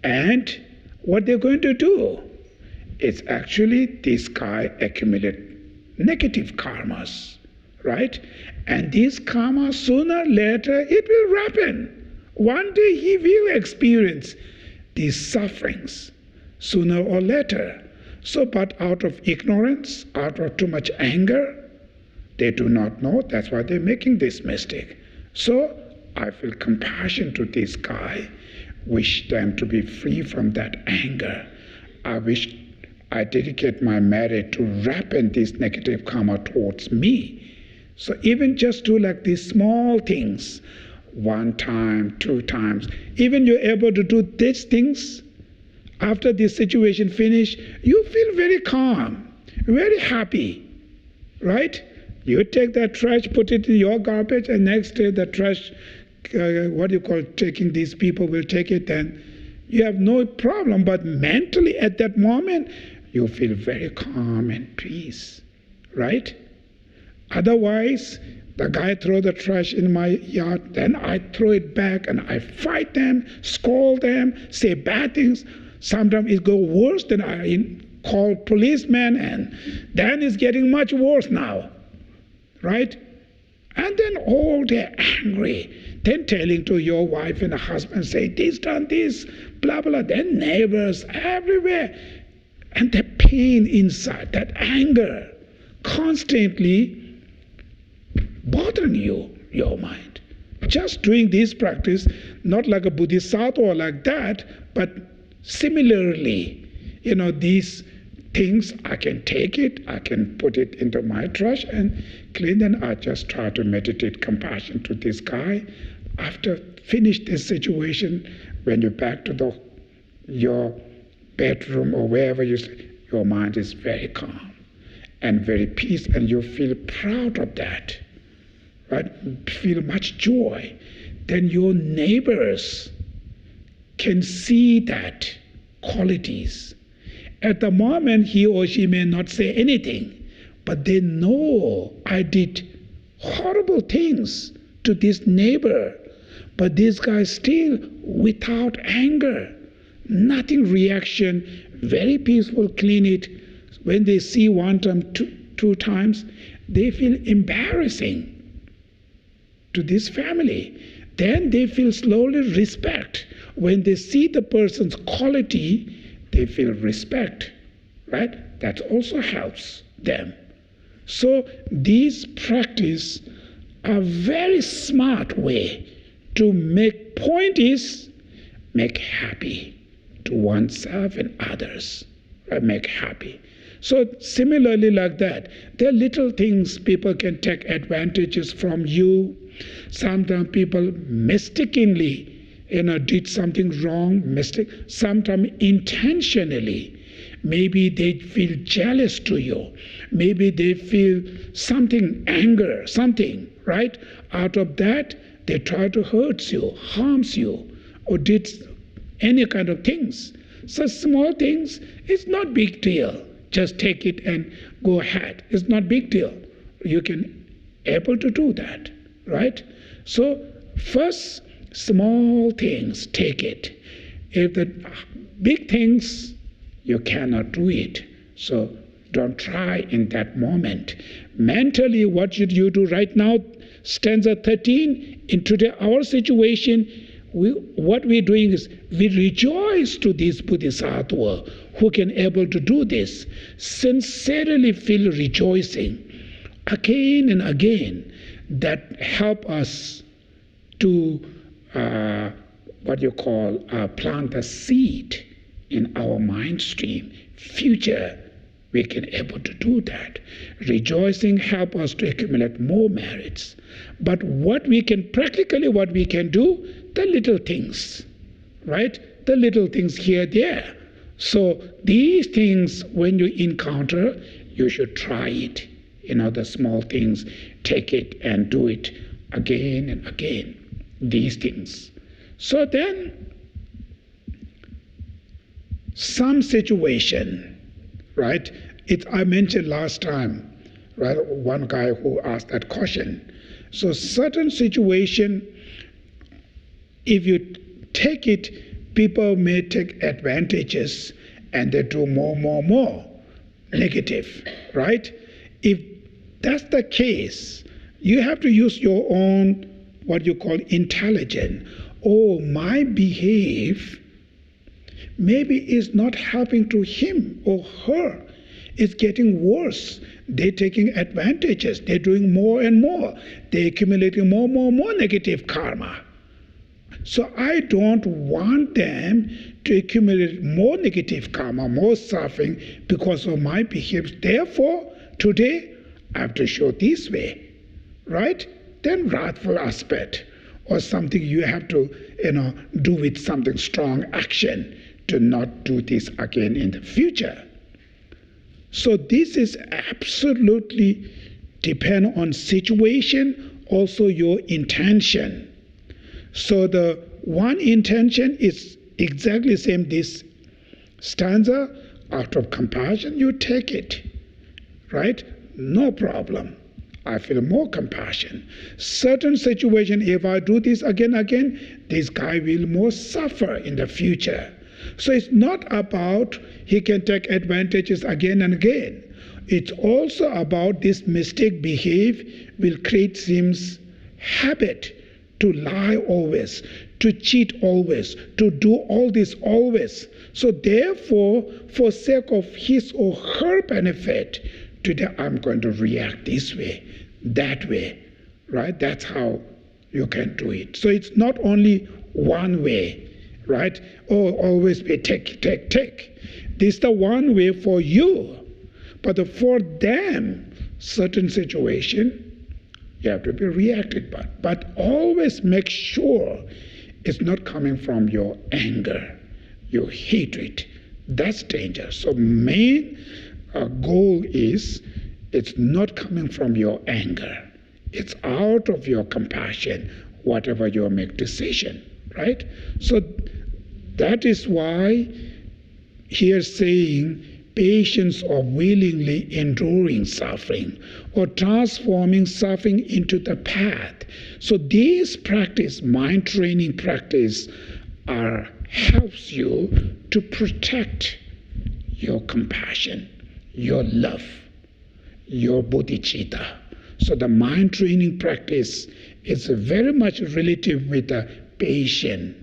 And what they're going to do is actually this guy accumulate negative karmas, right? And this karma, sooner or later, it will happen. One day he will experience these sufferings, sooner or later. So, but out of ignorance, out of too much anger, they do not know. That's why they're making this mistake. So, I feel compassion to this guy, wish them to be free from that anger. I wish I dedicate my merit to reaping this negative karma towards me. So even just do like these small things, 1 time, 2 times, even you're able to do these things, after this situation finish, you feel very calm, very happy, right? You take that trash, put it in your garbage, and next day the trash, taking these people will take it, then you have no problem. But mentally at that moment, you feel very calm and peace, right? Otherwise, the guy throw the trash in my yard, then I throw it back and I fight them, scold them, say bad things. Sometimes it goes worse than I call policemen, and then it's getting much worse now, right? And then all they're angry, then telling to your wife and husband, say this, done this, blah, blah, then neighbors everywhere. And the pain inside, that anger, constantly bothering you, your mind. Just doing this practice, not like a bodhisattva or like that, but similarly, these things, I can take it, I can put it into my trash and clean, and I just try to meditate compassion to this guy. After finish this situation, when you're back to your bedroom or wherever you sleep, your mind is very calm and very peace, and you feel proud of that, right? Feel much joy. Then your neighbors can see that qualities. At the moment, he or she may not say anything, but they know I did horrible things to this neighbor, but this guy still without anger, nothing reaction, very peaceful, clean it. When they see 1 time, 2 times, they feel embarrassing to this family. Then they feel slowly respect. When they see the person's quality, they feel respect, right? That also helps them. So these practice are very smart way to make point is make happy to oneself and others, right? Make happy. So similarly like that, there are little things people can take advantages from you. Sometimes people mistakenly did something wrong, sometimes intentionally. Maybe they feel jealous to you. Maybe they feel something, anger, something, right? Out of that, they try to hurt you, harms you, or did any kind of things. Such small things, it's not big deal. Just take it and go ahead. It's not big deal. You can able to do that, right? So first, small things, take it. If the big things, you cannot do it. So don't try in that moment. Mentally, what should you do right now? Stanza 13, in today our situation, what we're doing is we rejoice to this bodhisattva who can able to do this. Sincerely feel rejoicing again and again. That help us to plant a seed in our mind stream. Future, we can able to do that. Rejoicing help us to accumulate more merits. But what we can do, the little things, right? The little things here, there. So these things, when you encounter, you should try it. The small things, take it and do it again and again. These things. So then, some situation, right? I mentioned last time, right? One guy who asked that question. So certain situation, if you take it, people may take advantages and they do more negative, right? If that's the case, you have to use your own, what you call intelligence. Oh, my behave maybe is not helping to him or her. It's getting worse. They're taking advantages. They're doing more and more. They're accumulating more negative karma. So I don't want them to accumulate more negative karma, more suffering because of my behavior. Therefore, today I have to show this way, right? Then wrathful aspect, or something you have to, do with something strong action to not do this again in the future. So this is absolutely depend on situation, also your intention. So the one intention is exactly same this stanza, out of compassion you take it, right? No problem. I feel more compassion. Certain situation, if I do this again, this guy will more suffer in the future. So it's not about he can take advantages again and again. It's also about this mistake behave will create his habit to lie always, to cheat always, to do all this always. So therefore, for sake of his or her benefit, today I'm going to react this way, that way, right? That's how you can do it. So it's not only one way, right? Oh, always be take. This is the one way for you. But for them, certain situation, you have to be reacted by. But always make sure it's not coming from your anger, your hatred. That's danger. So main goal is it's not coming from your anger. It's out of your compassion, whatever you make decision, right? So that is why here saying patience of willingly enduring suffering or transforming suffering into the path. So these practice, mind training practice, helps you to protect your compassion, your love, your bodhicitta. So the mind training practice is very much relative with the patience,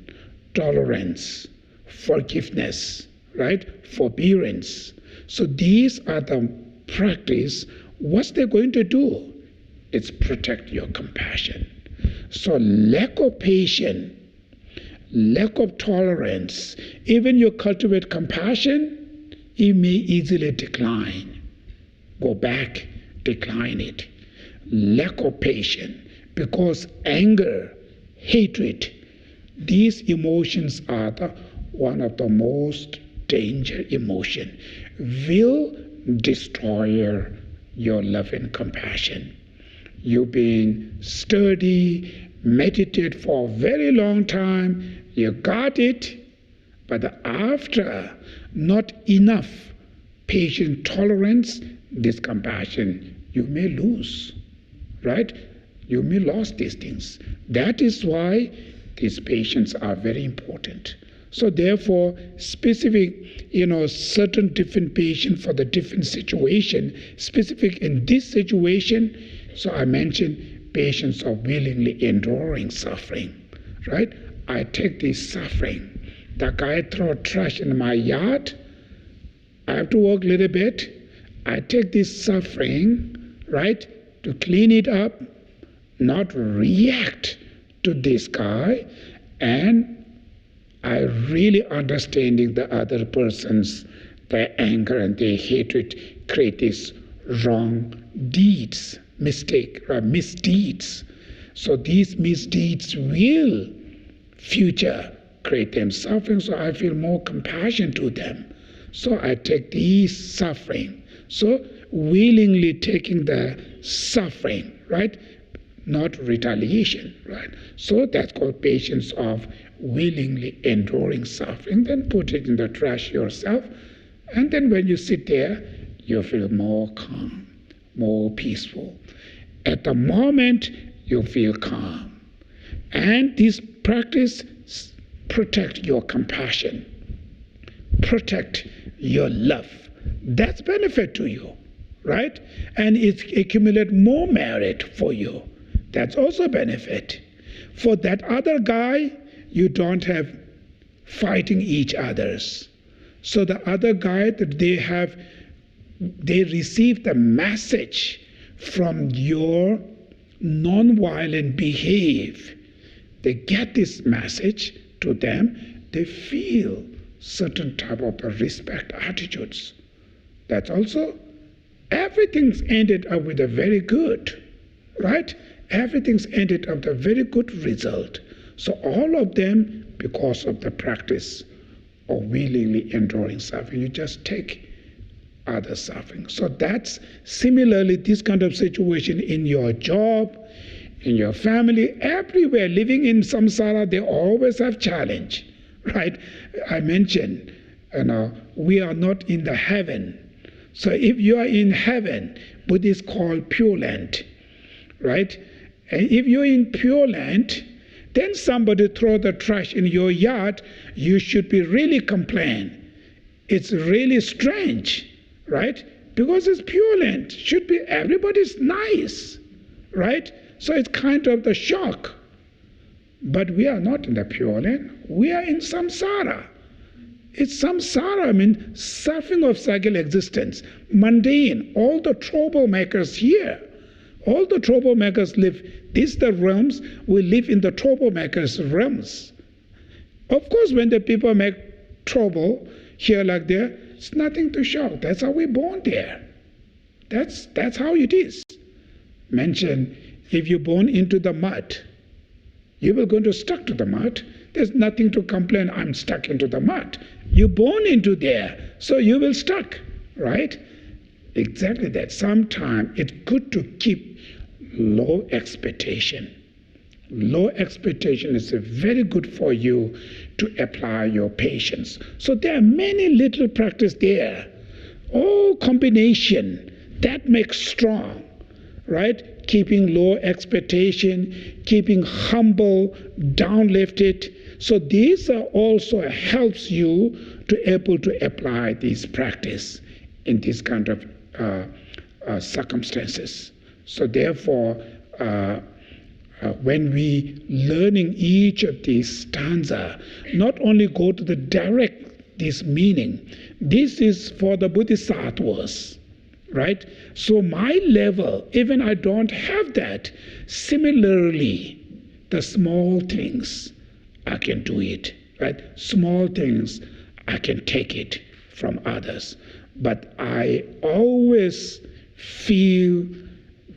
tolerance, forgiveness, right? Forbearance. So these are the practice. What's they going to do? It's protect your compassion. So lack of patience, lack of tolerance, even you cultivate compassion, it may easily decline. Go back, decline it. Lack of patience, because anger, hatred, these emotions are one of the most danger emotion, will destroy your love and compassion. You've been study, meditate for a very long time, you got it, but after not enough patient tolerance, this compassion, you may lose, right? You may lose these things. That is why these patients are very important. So therefore, specific, certain different patient for the different situation, specific in this situation, so I mentioned patience of willingly enduring suffering, right? I take this suffering. The guy throw trash in my yard, I have to work a little bit. I take this suffering, right, to clean it up, not react to this guy, and I really understanding the other person's their anger and their hatred create these wrong deeds, misdeeds. So these misdeeds will future create them suffering, so I feel more compassion to them. So I take these suffering. So willingly taking the suffering, right? Not retaliation, right? So that's called patience of willingly enduring suffering. Then put it in the trash yourself, and then when you sit there, you feel more calm, more peaceful. At the moment, you feel calm. And this practice protect your compassion, protect your love. That's benefit to you, right? And it accumulate more merit for you. That's also benefit. For that other guy, you don't have fighting each others. So the other guy that they receive the message from your non-violent behavior. they get this message to them, they feel certain type of respect attitudes. That's also, everything's ended up with a very good, right? Everything's ended up with a very good result. So all of them, because of the practice of willingly enduring suffering, you just take other suffering. So that's similarly this kind of situation in your job, in your family, everywhere. Living in samsara, they always have challenge, right? I mentioned, we are not in the heaven. So if you are in heaven, Buddhists call Pure Land, right? And if you're in Pure Land, then somebody throw the trash in your yard, you should be really complain. It's really strange, right? Because it's Pure Land. Should be everybody's nice, right? So it's kind of the shock. But we are not in the Pure Land. We are in samsara. It's samsara, I mean, suffering of cycle existence, mundane, all the troublemakers here. All the troublemakers live, these are the realms, we live in the troublemakers' realms. Of course, when the people make trouble here like there, it's nothing to shock. That's how we're born there. That's how it is. Mention, if you're born into the mud, you will going to stuck to the mud. There's nothing to complain, I'm stuck into the mud. You're born into there, so you will stuck, right? Exactly that. Sometimes it's good to keep low expectation. Low expectation is very good for you to apply your patience. So there are many little practice there. All combination, that makes strong, right? Keeping low expectation, keeping humble, down-lifted. So these are also helps you to able to apply this practice in this kind of circumstances. So therefore, when we learning each of these stanza, not only go to the direct this meaning, this is for the bodhisattvas, right? So my level, even I don't have that, similarly, the small things, I can do it, right? Small things, I can take it from others. But I always feel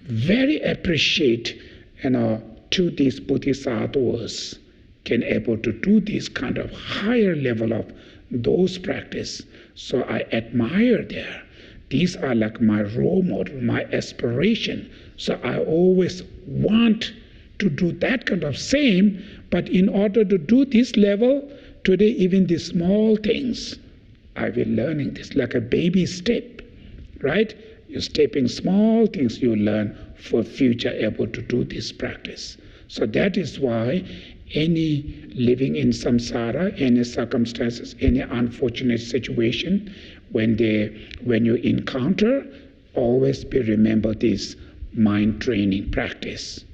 very appreciate, to these bodhisattvas can able to do this kind of higher level of those practice. So I admire there. These are like my role model, my aspiration. So I always want to do that kind of same, but in order to do this level, today even the small things, I've been learning this like a baby step, right? You're stepping small things you learn for future able to do this practice. So that is why any living in samsara, any circumstances, any unfortunate situation, when you encounter, always be remember this mind training practice.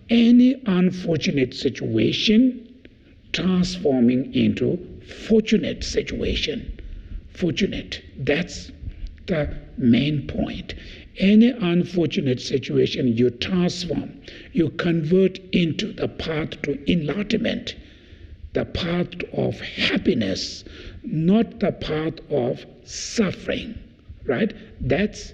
Any unfortunate situation transforming into fortunate situation. Fortunate, that's the main point. Any unfortunate situation you transform, you convert into the path to enlightenment, the path of happiness, not the path of suffering, right? That's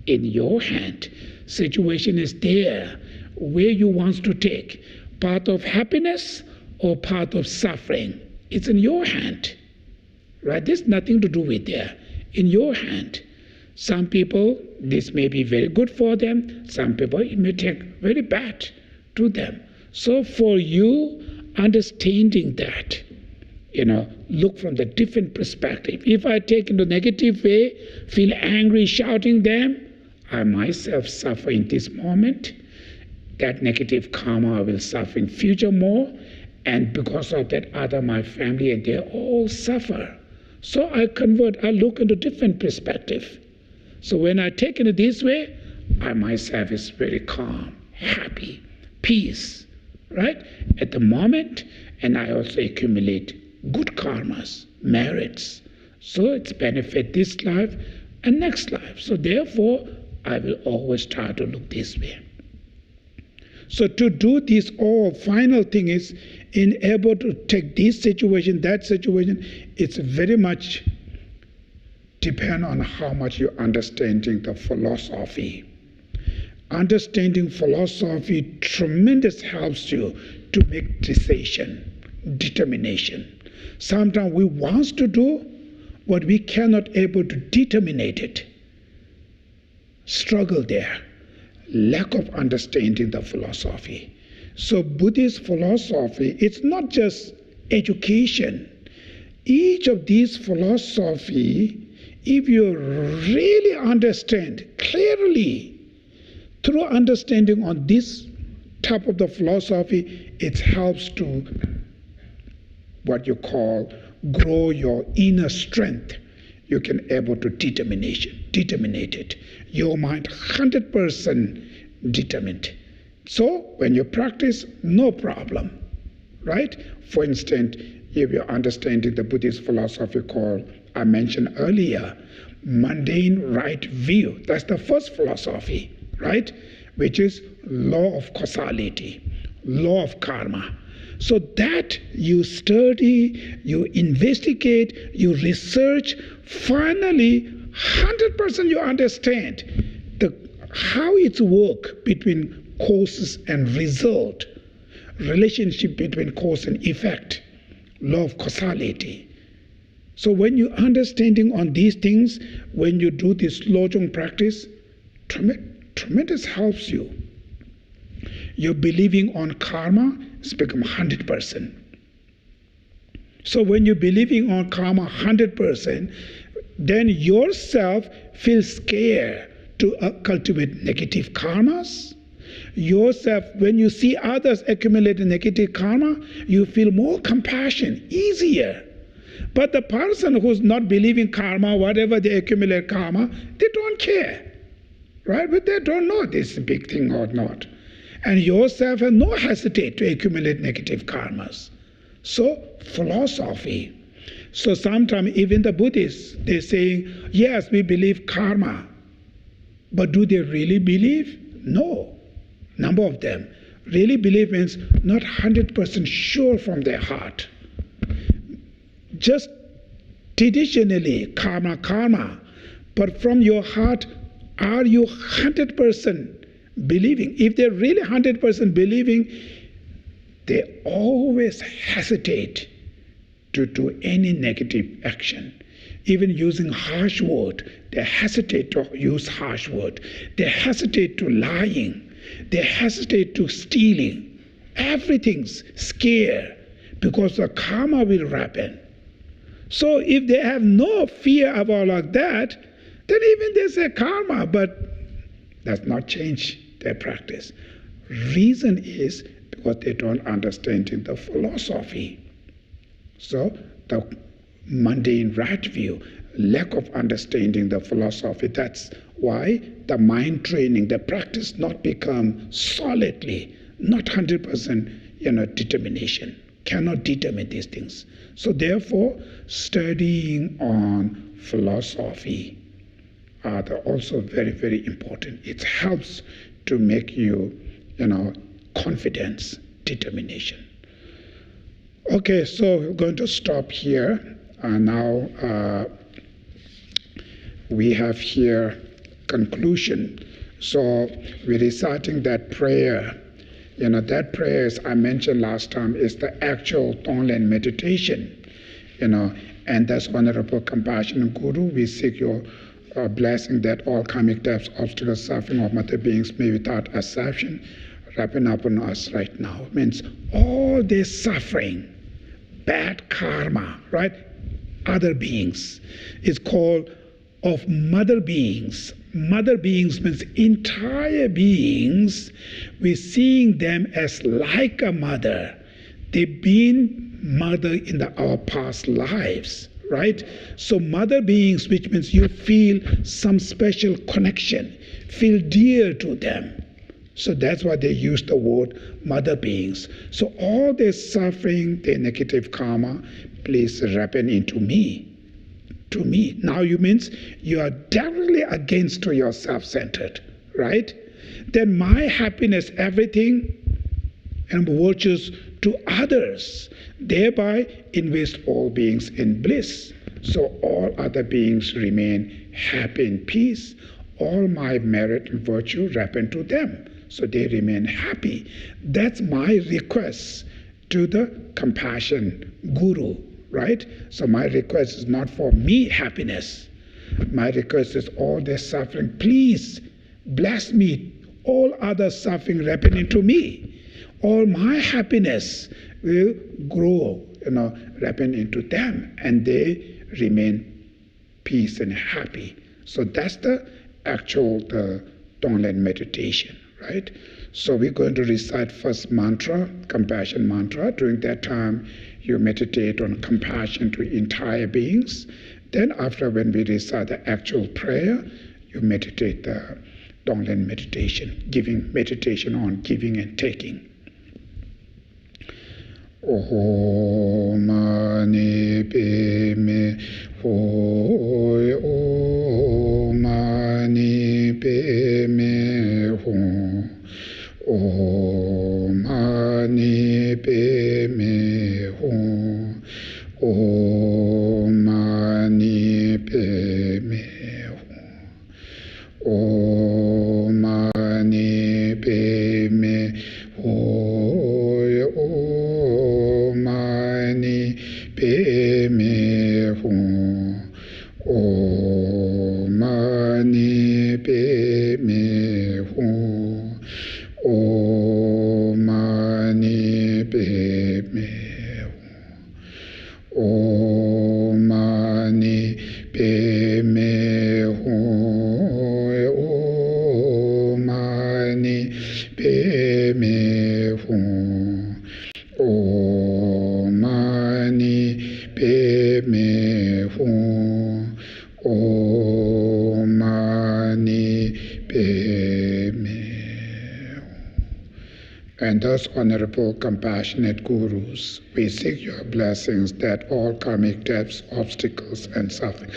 in your hand. Situation is there, where you want to take, path of happiness or path of suffering. It's in your hand, right? There's nothing to do with there, in your hand. Some people, this may be very good for them. Some people, it may take very bad to them. So for you, understanding that, look from the different perspective. If I take in the negative way, feel angry, shouting them, I myself suffer in this moment. That negative karma I will suffer in future more. And because of that, other my family, and they all suffer. So I convert, I look into different perspective. So when I take it this way, I myself is very calm, happy, peace, right? At the moment, and I also accumulate good karmas, merits. So it's benefit this life and next life. So therefore, I will always try to look this way. So to do this all, final thing is in able to take this situation, that situation, it's very much depend on how much you're understanding the philosophy. Understanding philosophy tremendous helps you to make decision, determination. Sometimes we want to do, but we cannot able to determine it. Struggle there. Lack of understanding the philosophy. So Buddhist philosophy, it's not just education. Each of these philosophy, if you really understand clearly, through understanding on this type of the philosophy, it helps to what you call grow your inner strength. You can able to determine it. Your mind 100% determined. So when you practice, no problem, right? For instance, if you're understanding the Buddhist philosophy called, I mentioned earlier, mundane right view. That's the first philosophy, right? Which is law of causality, law of karma. So that you study, you investigate, you research, finally 100% you understand how it's work between causes and result, relationship between cause and effect, law of causality. So when you understanding on these things, when you do this Lojong practice, tremendous helps you. Your believing on karma has become 100%. So when you're believing on karma 100%, then yourself feels scared to cultivate negative karmas. Yourself, when you see others accumulate negative karma, you feel more compassion, easier. But the person who's not believing karma, whatever they accumulate karma, they don't care, right? But they don't know this big thing or not. And yourself have no hesitate to accumulate negative karmas. So philosophy. So sometimes even the Buddhists, they say, yes, we believe karma. But do they really believe? No. Number of them. Really believe means not 100% sure from their heart. Just traditionally, karma. But from your heart, are you 100% believing? If they're really 100% believing, they always hesitate to do any negative action. Even using harsh word, they hesitate to use harsh word. They hesitate to lying. They hesitate to stealing. Everything's scared because the karma will happen. So if they have no fear about like that, then even they say karma, but does not change their practice. Reason is because they don't understand the philosophy. So the mundane right view, lack of understanding the philosophy, that's why the mind training, the practice not become solidly, not 100% determination, cannot determine these things. So therefore, studying on philosophy are also very, very important. It helps to make you, confidence, determination. Okay, so we're going to stop here. Now we have here conclusion. So we're reciting that prayer. That prayer, as I mentioned last time, is the actual Tonglen meditation. And that's Honorable Compassionate Guru. We seek your blessing that all karmic debts, obstacles, suffering of matter beings may without exception wrapping upon us right now. It means all this suffering, bad karma, right? Other beings. It's called of mother beings. Mother beings means entire beings. We're seeing them as like a mother. They've been mother in our past lives, right? So mother beings, which means you feel some special connection, feel dear to them. So that's why they use the word mother beings. So all this suffering, the negative karma, please ripen into me. To me. Now you means you are directly against to your self-centered, right? Then my happiness, everything, and virtues to others, thereby invest all beings in bliss. So all other beings remain happy in peace. All my merit and virtue happen to them, so they remain happy. That's my request to the compassion guru, right? So my request is not for me happiness. My request is all their suffering, please bless me. All other suffering happening to me. All my happiness will grow, happen into them, and they remain peace and happy. So that's the actual Tonglen meditation, right? So we're going to recite first mantra, compassion mantra. During that time, you meditate on compassion to entire beings. Then after, when we recite the actual prayer, you meditate the Tonglen meditation, meditation on giving and taking. O mani pe me hoi, o mani pe me ho, o mani pe me ho, o mani pe me ho, o mani pe me ho, o mani pe me ho, o mani pe me ho, o mani pe me ho, o mani pe me ho, o mani pe me ho, o mani pe me ho, o mani pe me ho. And thus, honorable, compassionate gurus, we seek your blessings that all karmic debts, obstacles, and suffering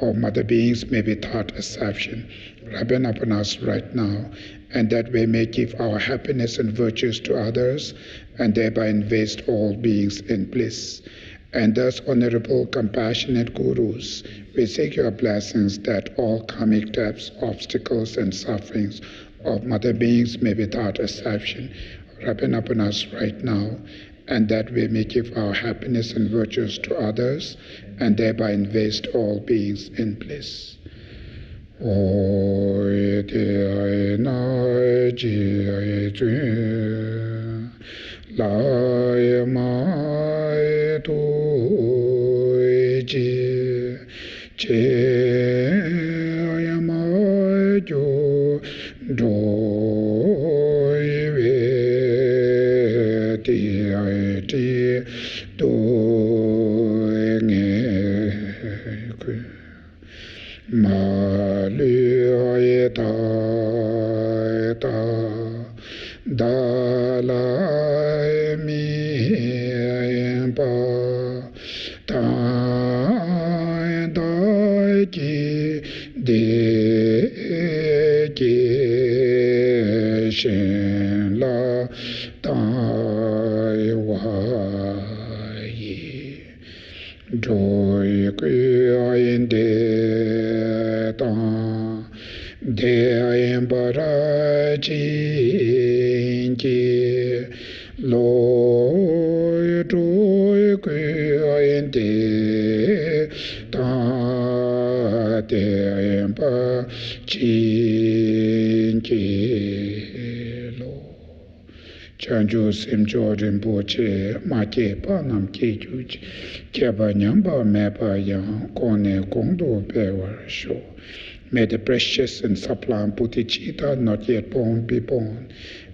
of mother beings may be without exception happen upon us right now, and that we may give our happiness and virtues to others, and thereby invest all beings in bliss. And thus, honorable, compassionate gurus, we seek your blessings that all karmic debts, obstacles, and sufferings of mother beings may be without exception happen upon us right now, and that we may give our happiness and virtues to others, and thereby invest all beings in bliss. Oi te na ji zun, lai mai tu ji, che mai jo do do ma lu ta da la mi pa ta da ki de ki shen la tai wa joy in de ta de embara ji lo joy in de ta de embara ji lo chanju simjo rinpoche ma ke pa nam ke ju ke ba nyam ba me pa yang kone kongdo pe war sho. May the precious and sublime bodhicitta not yet born be born,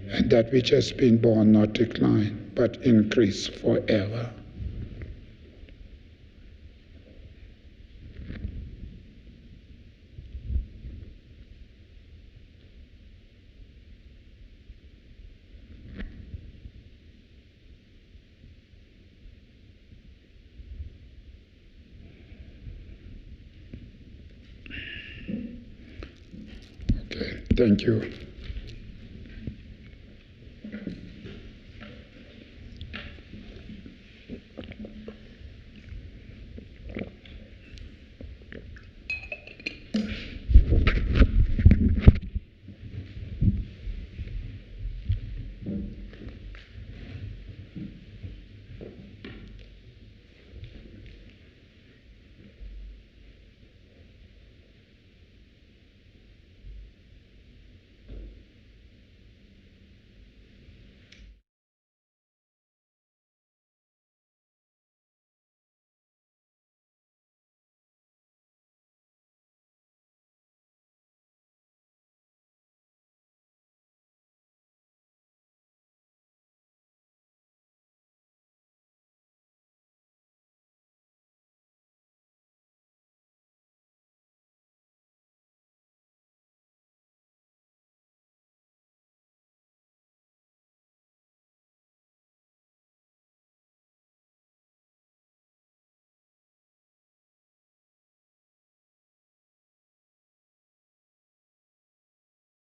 and that which has been born not decline, but increase forever. Okay, thank you.